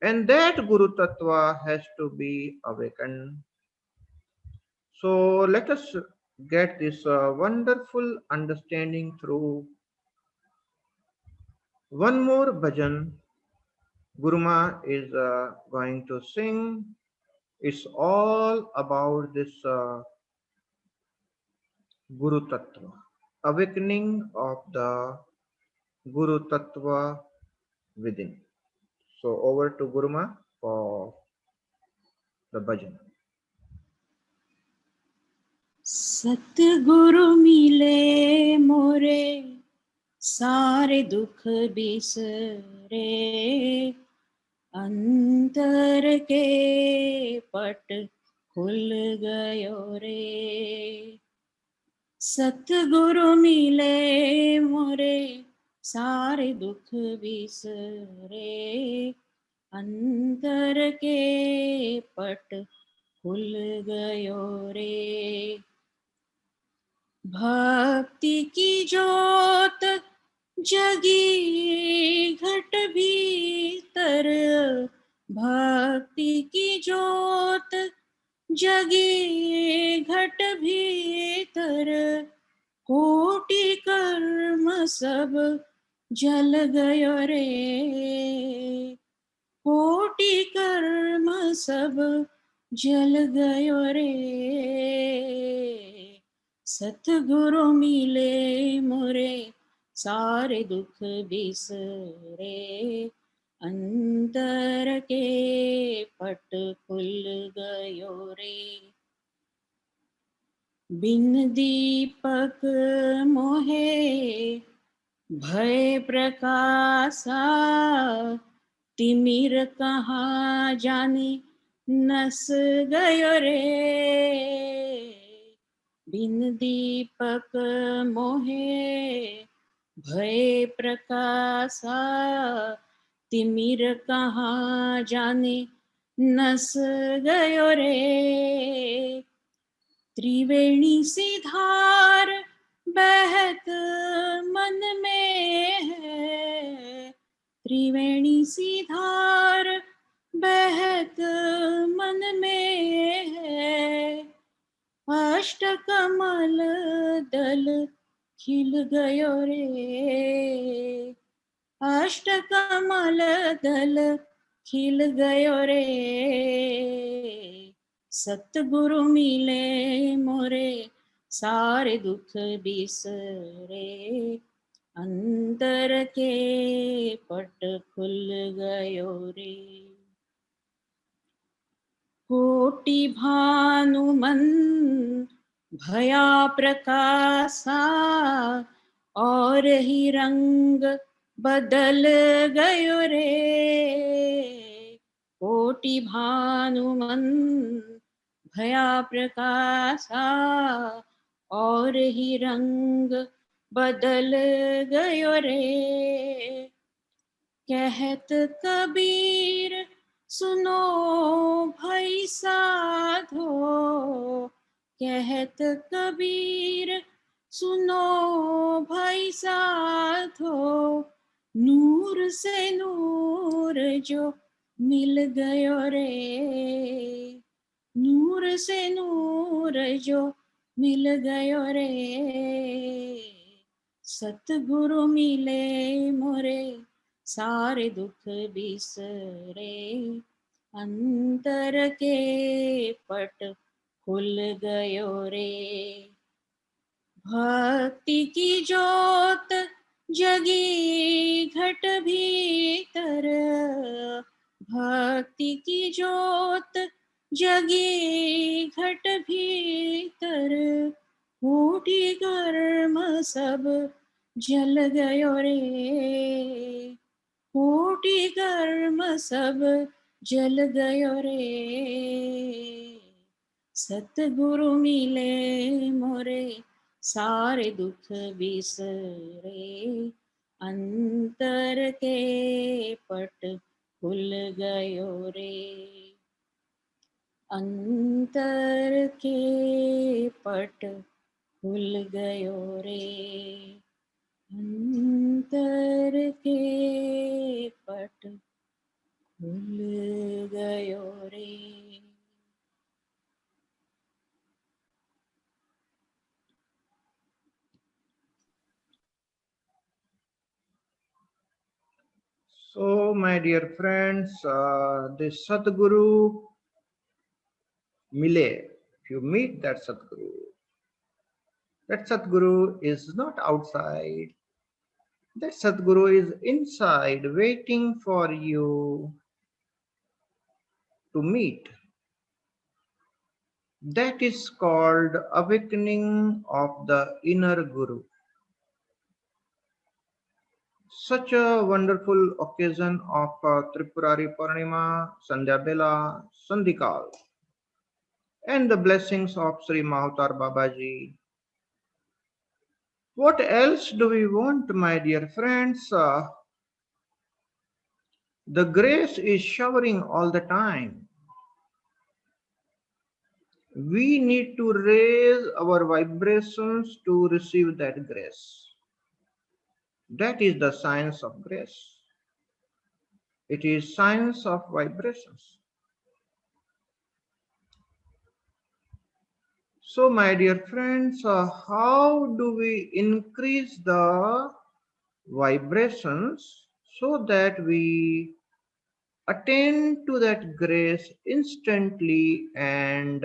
And that Guru Tattva has to be awakened. So let us get this wonderful understanding through one more bhajan. Guruma is going to sing. It's all about this Guru Tattva, awakening of the Guru Tattva within. So over to Guruma for the bhajan. सतगुरु मिले मोरे सारे दुख बिसरे अंतर के पट खुल गयो रे सतगुरु मिले मोरे सारे दुख बिसरे अंतर के पट खुल गयो रे भक्ति की जोत जगी घट भीतर भक्ति की जोत जगी घट भीतर कोटि कर्म सब जल गयो रे कोटि कर्म सब जल गयो रे सतगुरु मिले मोरे सारे दुख बिसरे, अंतर के पट खुल गयो रे। बिन दीपक मोहे भय प्रकाशा, तिमिर कहाँ जाने नस गयो रे। बिन दीपक मोहे भय प्रकाशा, तिमिर कहाँ जाने नस गयो रे। त्रिवेणी सी धार बहत मन में है, त्रिवेणी सी धार बहत मन में है। अष्ट कमल दल खिल गयो रे, अष्ट कमल दल खिल गयो रे। सतगुरु मिले मोरे, सारे दुख बिसरे, अंतर के पट खुल गयो रे। कोटि भानुमन भया प्रकाशा, और ही रंग बदल गयो रे। कोटि भानुमन भया प्रकाशा, और ही रंग बदल गयो रे। कहत कबीर सुनो भाई साधो, कहत कबीर सुनो भाई साधो। नूर से नूर जो मिल गयो रे, नूर से नूर जो मिल गयो रे। सतगुरु मिले मोरे, सारे दुख बिसरे, अंतर के पट खुल गयो रे। भक्ति की जोत जगी घट भीतर, भक्ति की जोत जगी घट भीतर। फूटी कर्म सब जल गयो रे, फूटी कर्म सब जल गयो रे। सतगुरु मिले मोरे, सारे दुख बिसरे, अंतर के पट खुल गयो रे। अंतर के पट खुल गयो रे, अंतर के पट खुल गयो रे। So, my dear friends, this Sadguru Mile, if you meet that Sadguru is not outside. That Sadguru is inside, waiting for you to meet. That is called awakening of the inner Guru. Such a wonderful occasion of Tripurari Purnima, Sandhya Bela, Sandhikal, and the blessings of Sri Mahavatar Babaji. What else do we want, my dear friends? The grace is showering all the time. We need to raise our vibrations to receive that grace. That is the science of grace. It is science of vibrations. So, my dear friends, how do we increase the vibrations so that we attain to that grace instantly, and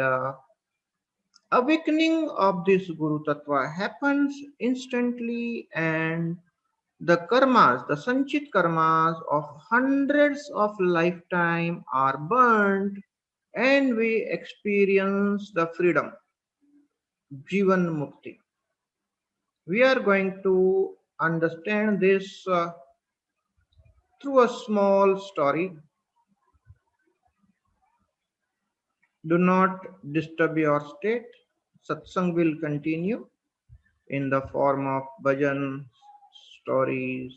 awakening of this Guru Tattva happens instantly, and the karmas, the sanchit karmas of hundreds of lifetime are burnt and we experience the freedom, Jivan Mukti. We are going to understand this through a small story. Do not disturb your state. Satsang will continue in the form of bhajan, stories,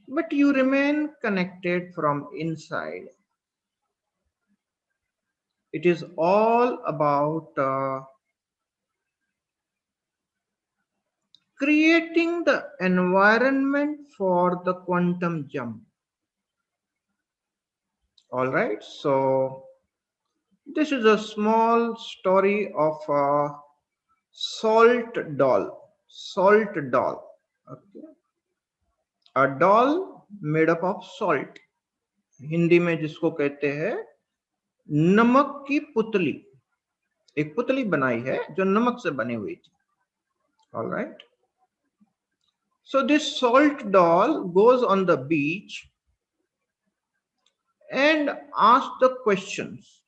but you remain connected from inside. It is all about creating the environment for the quantum jump. All right, so this is a small story of a salt doll. Salt doll. Okay. A doll made up of salt. Hindi में जिसको कहते हैं नमक की पुतली. एक पुतली बनाई है जो नमक से बनी हुई थी. All right. So this salt doll goes on the beach and asks the questions.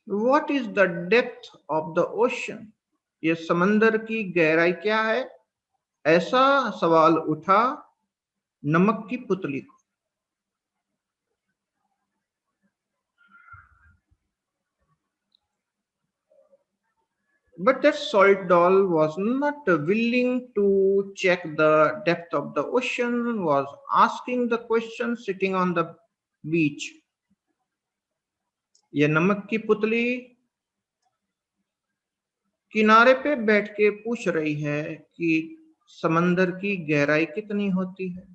What is the depth of the ocean? ये समंदर की गहराई क्या है? ऐसा सवाल उठा नमक की पुतली को. But that salt doll was not willing to check the depth of the ocean, was asking the question sitting on the beach. ये नमक की पुतली किनारे पे बैठ के पूछ रही है कि समंदर की गहराई कितनी होती है.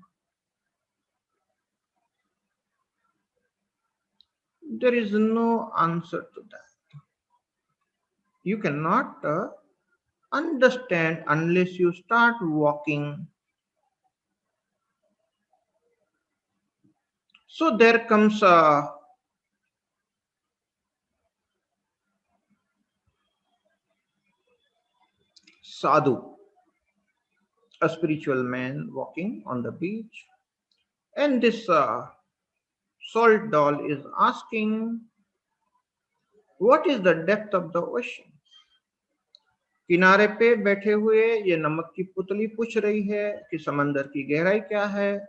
There is no answer to that. You cannot understand unless you start walking. So there comes a sadhu, a spiritual man walking on the beach, and this salt doll is asking, what is the depth of the ocean? किनारे पे बैठे हुए ये नमक की पुतली पूछ रही है कि समंदर की गहराई क्या है.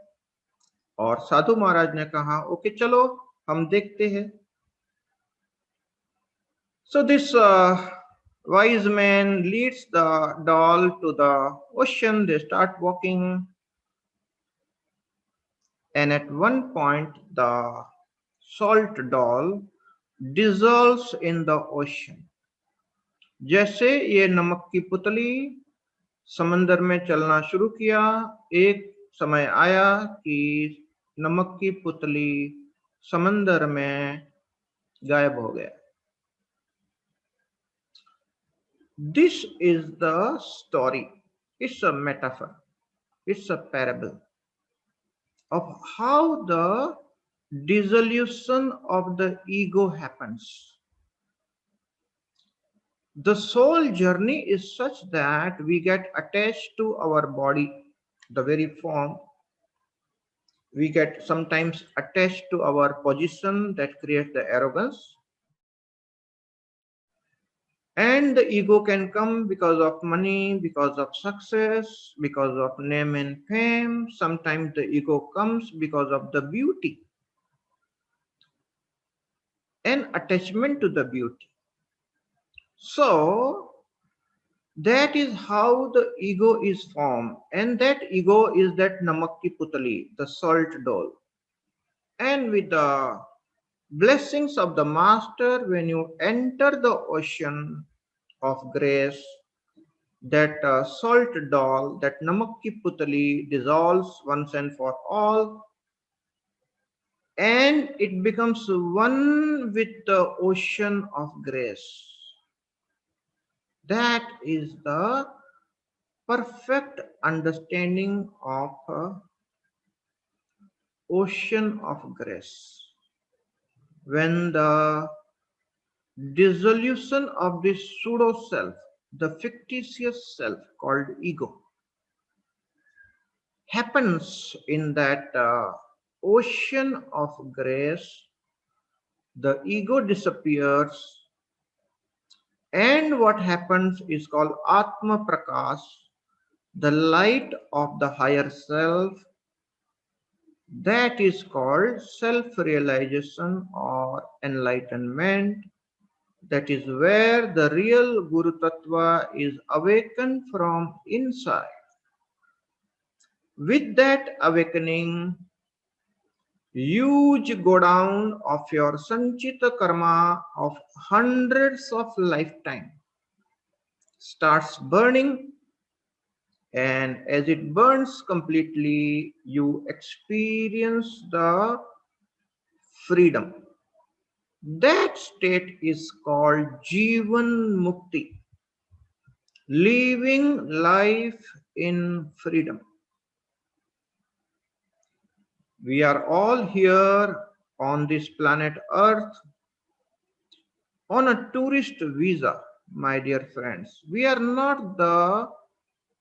और साधु महाराज ने कहा, ओके चलो हम देखते हैं. So this wise man leads the doll to the ocean. They start walking, and at one point the salt doll dissolves in the ocean. जैसे ये नमक की पुतली समंदर में चलना शुरू किया, एक समय आया कि नमक की पुतली समंदर में गायब हो गया. This is the story. It's a metaphor. It's a parable of how the dissolution of the ego happens. The soul journey is such that we get attached to our body, the very form. We get sometimes attached to our position that creates the arrogance. And the ego can come because of money, because of success, because of name and fame. Sometimes the ego comes because of the beauty and attachment to the beauty. So that is how the ego is formed, and that ego is that namak ki putali, the salt doll. And with the blessings of the master, when you enter the ocean of grace, that salt doll, that namak ki putali dissolves once and for all, and it becomes one with the ocean of grace. That is the perfect understanding of ocean of grace. When the dissolution of this pseudo self, the fictitious self called ego, happens in that ocean of grace, the ego disappears, and what happens is called Atma Prakash, the light of the higher self. That is called self-realization or enlightenment. That is where the real Guru Tattva is awakened from inside. With that awakening, huge go down of your Sanchita karma of hundreds of lifetime starts burning, and as it burns completely, you experience the freedom. That state is called Jivan Mukti, living life in freedom. We are all here on this planet Earth on a tourist visa, my dear friends. We are not the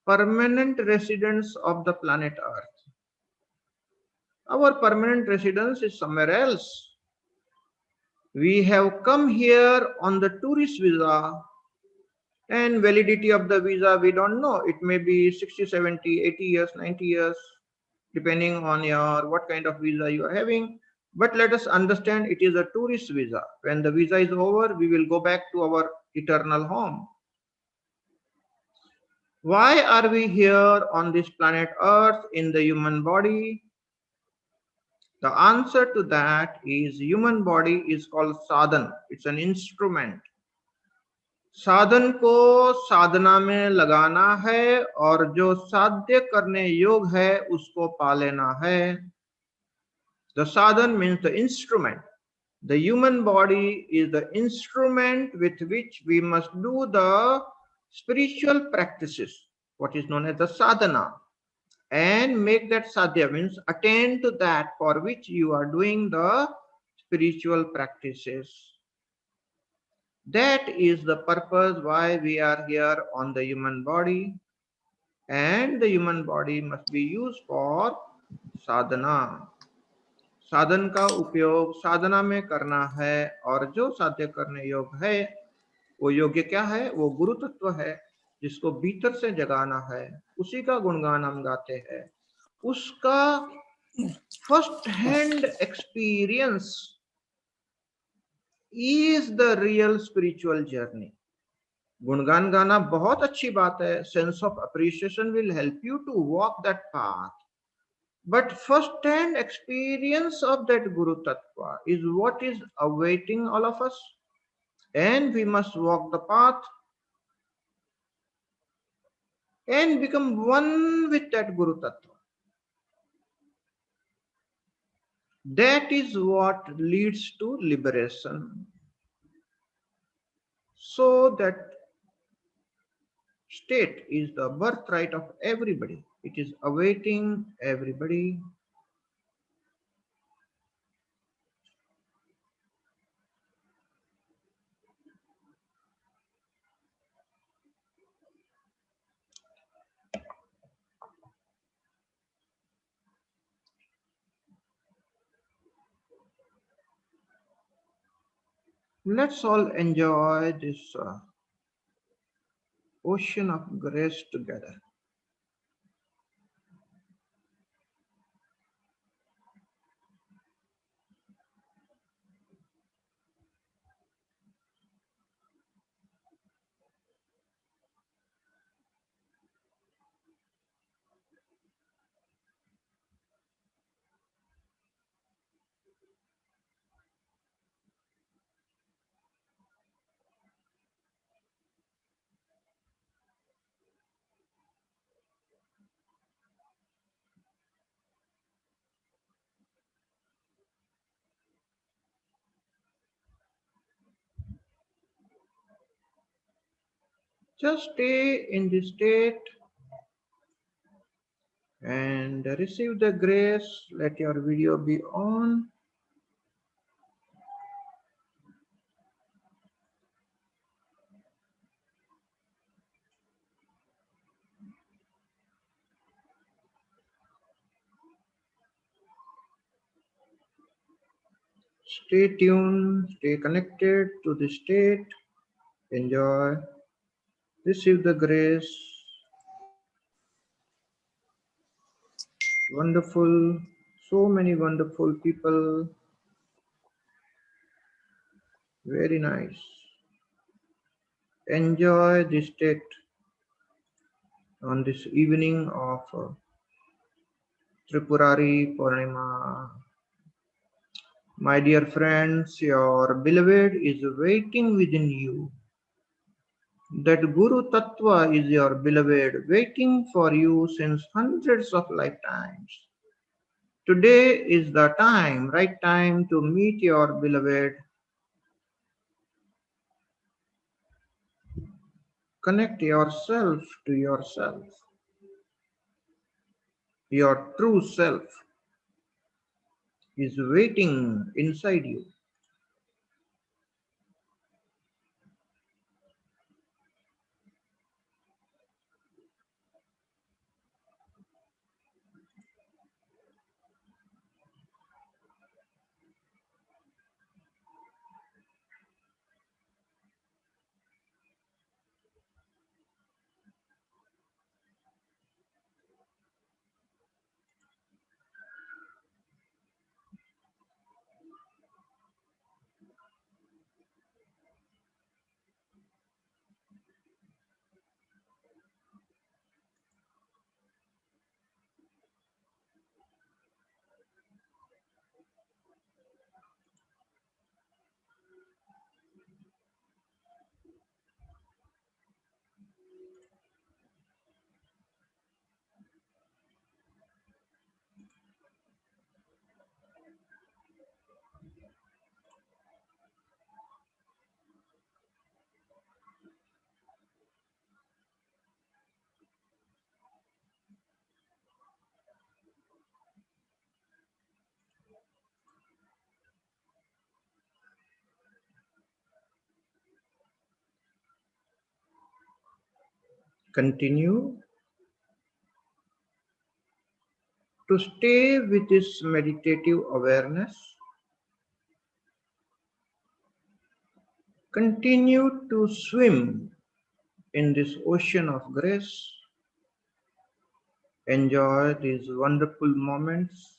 permanent residents of the planet Earth. Our permanent residence is somewhere else. We have come here on the tourist visa, and validity of the visa we don't know. It may be 60, 70, 80 years, 90 years, depending on your what kind of visa you are having. But let us understand it is a tourist visa. When the visa is over, we will go back to our eternal home. Why are we here on this planet Earth in the human body? The answer to that is human body is called sadhan. It's an instrument. साधन को साधना में लगाना है और जो साध्य करने योग है उसको पा लेना है. The sadhan means the instrument. The human body is the instrument with which we must do the spiritual practices, what is known as the sadhana, and make that sadhya, means attain to that for which you are doing the spiritual practices. That is the purpose why we are here on the human body, and the human body must be used for sadhana. साधन का उपयोग साधना में करना है, और जो साध्य करने योग है वो योग्य क्या है? वो गुरु तत्व है जिसको भीतर से जगाना है. उसी का गुणगान हम गाते हैं. उसका first hand experience is the real spiritual journey. गुणगान गाना बहुत अच्छी बात है. Sense of appreciation will help you to walk that path. But first-hand experience of that Guru Tattva is what is awaiting all of us, and we must walk the path and become one with that Guru Tattva. That is what leads to liberation. So that state is the birthright of everybody. It is awaiting everybody. Let's all enjoy this ocean of grace together. Just stay in this state and receive the grace. Let your video be on. Stay tuned, stay connected to the state. Enjoy. Receive the grace. Wonderful. So many wonderful people. Very nice. Enjoy the state on this evening of Tripurari Purnima. My dear friends, your beloved is waiting within you. That Guru Tattva is your beloved, waiting for you since hundreds of lifetimes. Today is the time, right time to meet your beloved. Connect yourself to yourself. Your true self is waiting inside you. Continue to stay with this meditative awareness. Continue to swim in this ocean of grace. Enjoy these wonderful moments.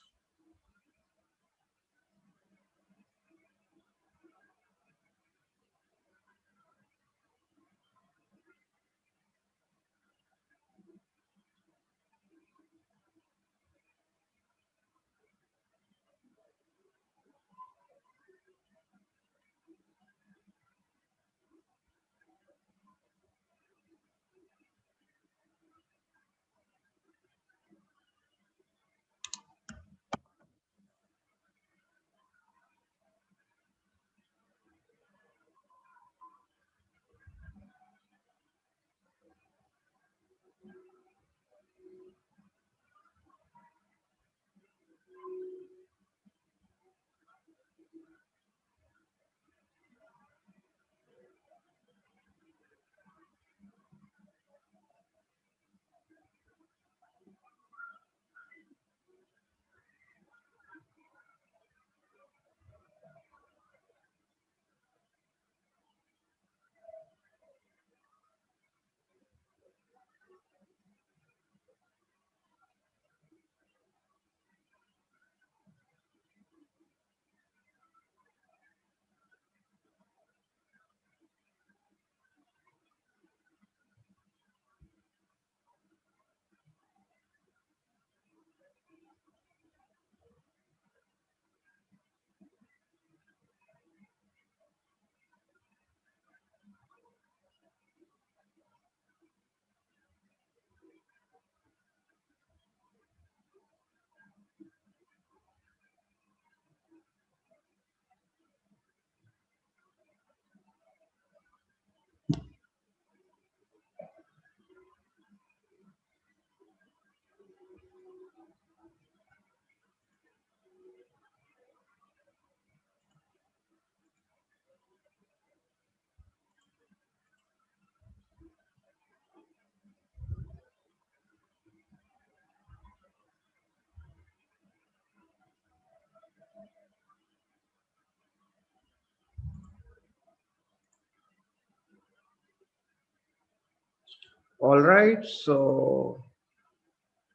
All right, so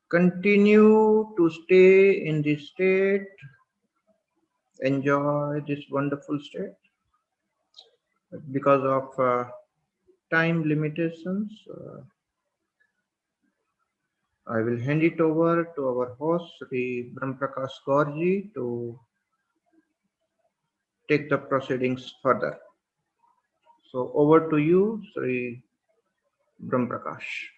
continue to stay in this state, enjoy this wonderful state. Because of time limitations, I will hand it over to our host, Sri Brahmaprakash Gaurji, to take the proceedings further. So over to you, Sri Brahmaprakash.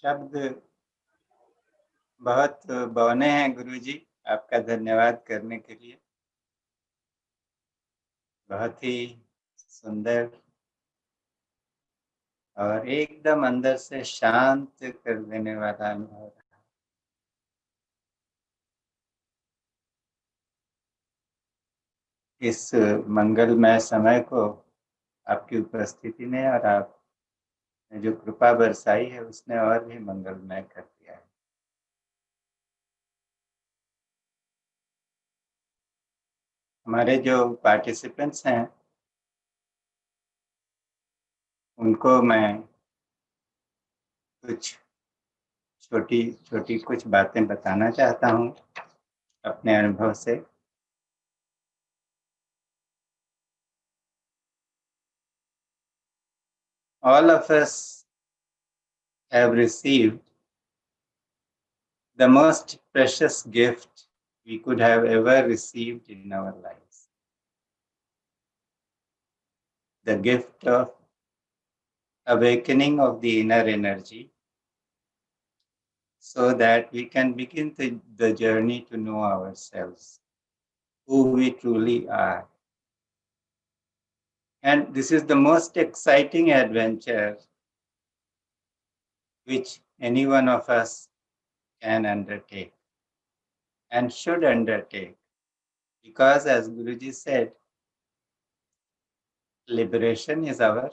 शब्द बहुत बौने हैं गुरुजी, आपका धन्यवाद करने के लिए। बहुत ही सुंदर और एकदम अंदर से शांत कर देने वाला अनुभव रहा। इस मंगलमय समय को आपकी उपस्थिति ने और आप ने जो कृपा बरसाई है उसने और भी मंगलमय कर दिया है। हमारे जो पार्टिसिपेंट्स हैं उनको मैं कुछ छोटी कुछ बातें बताना चाहता हूँ अपने अनुभव से। All of us have received the most precious gift we could have ever received in our lives. The gift of awakening of the inner energy so that we can begin the journey to know ourselves, who we truly are. And this is the most exciting adventure which any one of us can undertake and should undertake, because as Guruji said, liberation is our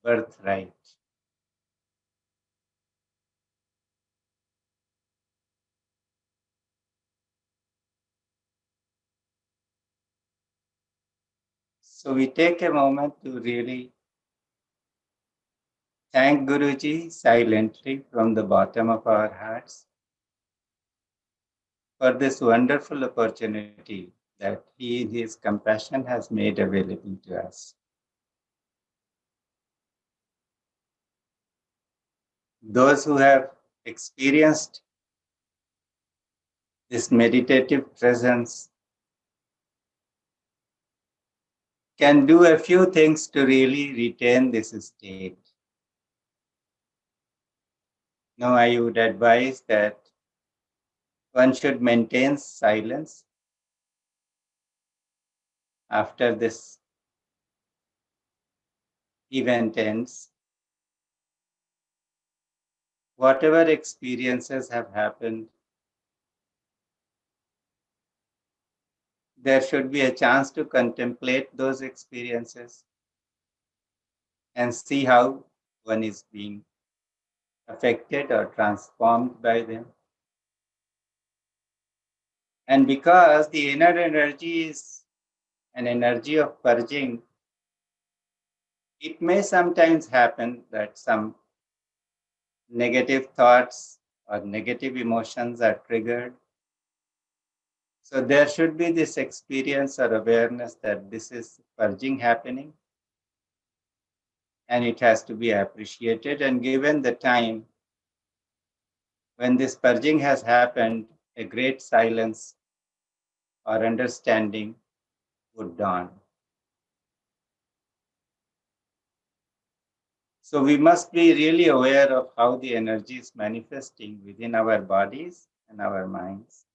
birthright. So we take a moment to really thank Guruji silently from the bottom of our hearts for this wonderful opportunity that he in his compassion has made available to us. Those who have experienced this meditative presence can do a few things to really retain this state. Now, I would advise that one should maintain silence after this event ends. Whatever experiences have happened, there should be a chance to contemplate those experiences and see how one is being affected or transformed by them. And because the inner energy is an energy of purging, it may sometimes happen that some negative thoughts or negative emotions are triggered. So there should be this experience or awareness that this is purging happening, and it has to be appreciated. And given the time when this purging has happened, a great silence or understanding would dawn. So we must be really aware of how the energy is manifesting within our bodies and our minds.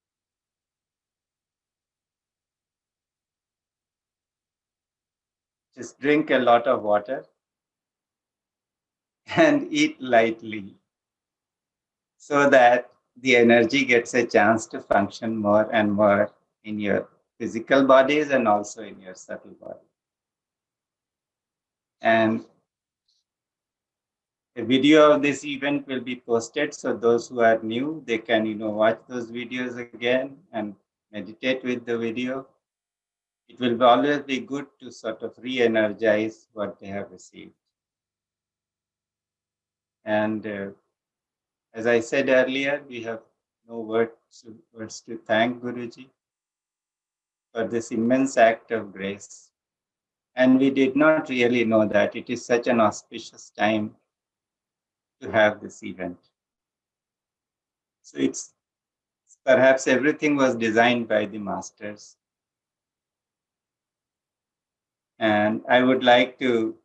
Just drink a lot of water and eat lightly so that the energy gets a chance to function more and more in your physical bodies and also in your subtle body. And A video of this event will be posted, so those who are new, they can watch those videos again and meditate with the video. It will always be good to sort of re-energize what they have received. And as I said earlier, we have no words to thank Guruji for this immense act of grace. And we did not really know that it is such an auspicious time to have this event. So it's perhaps everything was designed by the masters. And I would like to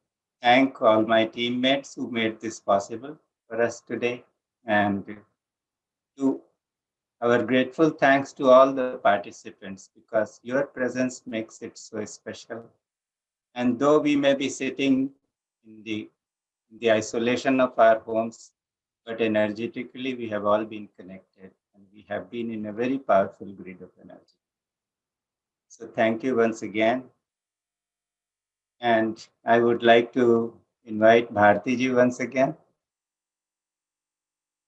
thank all my teammates who made this possible for us today. And to our grateful thanks to all the participants, because your presence makes it so special. And though we may be sitting in the isolation of our homes, but energetically we have all been connected and we have been in a very powerful grid of energy. So thank you once again. And I would like to invite Bharti ji once again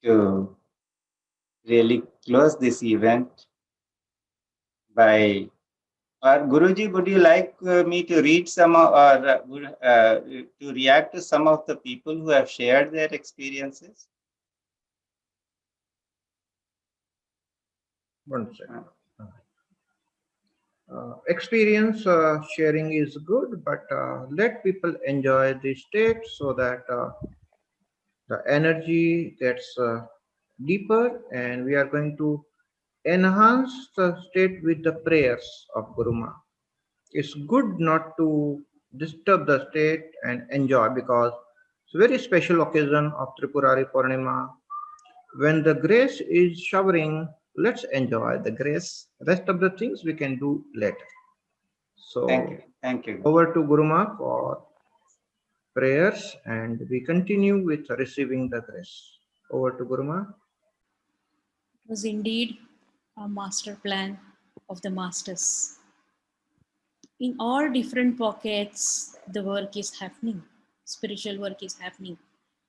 to really close this event by, or Guruji, would you like me to read some or to react to some of the people who have shared their experiences? One second. Experience sharing is good, but let people enjoy the state so that the energy gets deeper, and we are going to enhance the state with the prayers of Guru Ma. It's good not to disturb the state and enjoy, because it's a very special occasion of Tripurari Purnima. When the grace is showering, let's enjoy the grace. Rest of the things we can do later. So Thank you. Thank you. over to Guru Ma for prayers, and we continue with receiving the grace. Over to Guru Ma. It was indeed a master plan of the masters. In all different pockets, the work is happening, spiritual work is happening.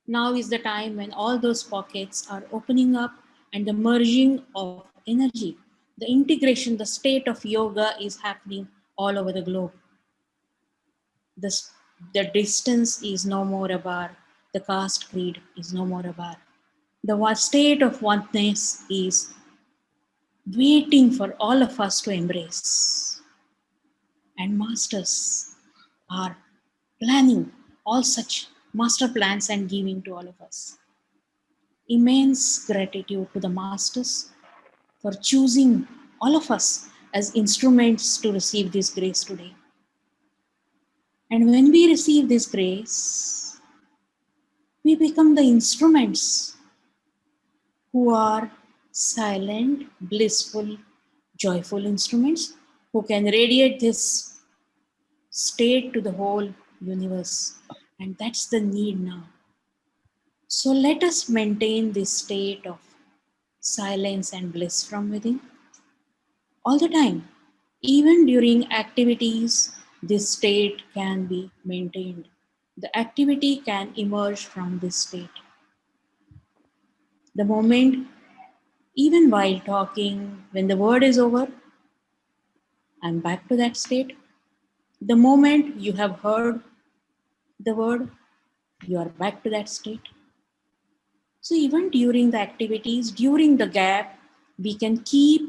Now is the time when all those pockets are opening up and the merging of energy, the integration, the state of yoga is happening all over the globe. The distance is no more a bar, the caste creed is no more a bar. The state of oneness is waiting for all of us to embrace. And masters are planning all such master plans and giving to all of us. Immense gratitude to the masters for choosing all of us as instruments to receive this grace today. And when we receive this grace, we become the instruments who are silent, blissful, joyful instruments who can radiate this state to the whole universe. And that's the need now. So let us maintain this state of silence and bliss from within all the time. Even during activities, this state can be maintained. The activity can emerge from this state. The moment, even while talking, when the word is over, I'm back to that state. The moment you have heard the word, you are back to that state. So even during the activities, during the gap, we can keep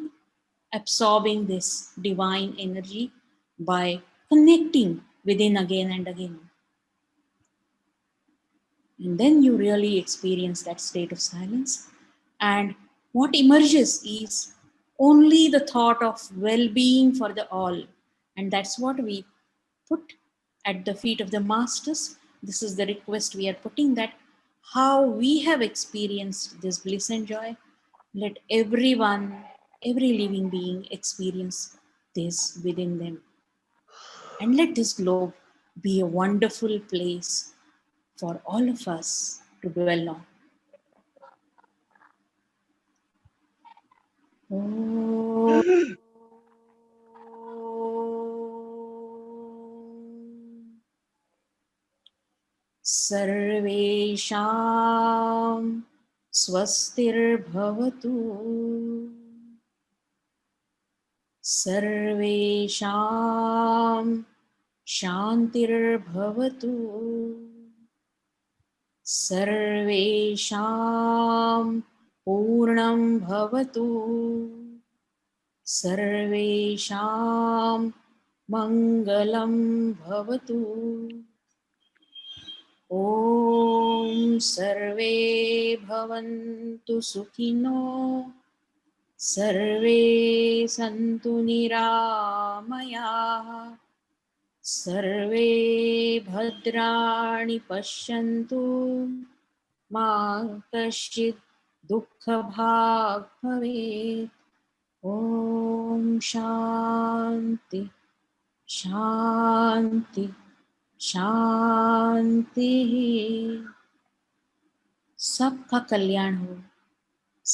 absorbing this divine energy by connecting within again and again. And then you really experience that state of silence. And what emerges is only the thought of well-being for the all. And that's what we put at the feet of the masters. This is the request we are putting, that how we have experienced this bliss and joy, let everyone, every living being experience this within them. And let this globe be a wonderful place for all of us to dwell on. Om. सर्वेषां स्वस्तिर्भवतु सर्वेषां शान्तिर्भवतु सर्वेषां पूर्णं भवतु सर्वेषां मङ्गलं भवतु ॐ सर्वे भवन्तु सुखिनो सर्वे सन्तु निरामयाः सर्वे भद्राणि पश्यन्तु मा कश्चित् दुःखभाग् भवेत् ॐ शान्ति शान्ति शान्तिः सबका कल्याण हो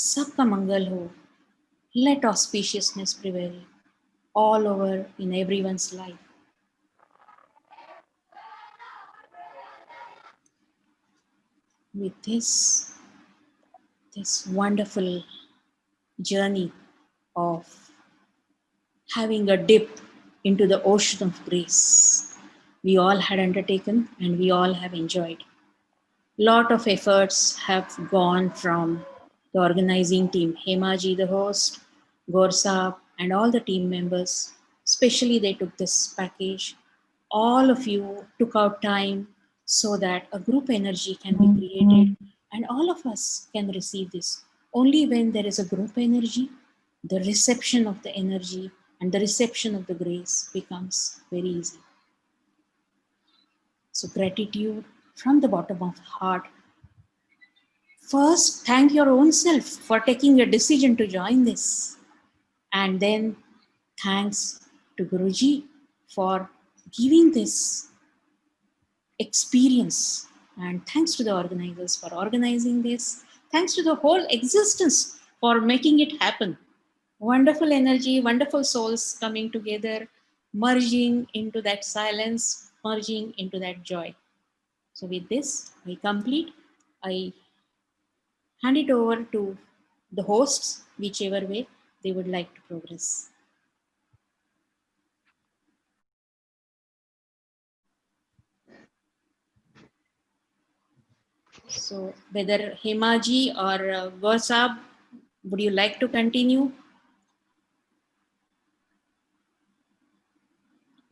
सबका मंगल हो let auspiciousness prevail all over in everyone's life. With this wonderful journey of having a dip into the ocean of grace we all had undertaken and we all have enjoyed. Lot of efforts have gone from the organizing team, Hemaji the host, Gorsab and all the team members, especially they took this package. All of you took out time so that a group energy can be created and all of us can receive this. Only when there is a group energy, the reception of the energy and the reception of the grace becomes very easy. So gratitude from the bottom of the heart. First, thank your own self for taking a decision to join this. And then thanks to Guruji for giving this experience. And thanks to the organizers for organizing this. Thanks to the whole existence for making it happen. Wonderful energy, wonderful souls coming together, merging into that silence, merging into that joy. So with this, I complete. I hand it over to the hosts, whichever way they would like to progress. So whether Hemaji or Gorsab, would you like to continue?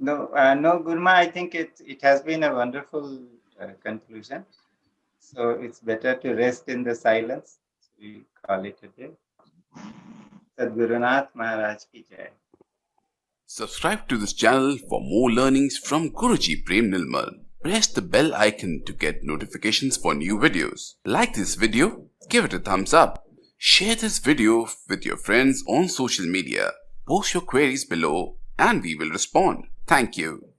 No, Gurma, I think it has been a wonderful conclusion. So it's better to rest in the silence. We call it a day. Sadgurunath Maharaj ki jai. Subscribe to this channel for more learnings from Guruji Prem Nilmal. Press the bell icon to get notifications for new videos. Like this video, give it a thumbs up. Share this video with your friends on social media. Post your queries below and we will respond. Thank you.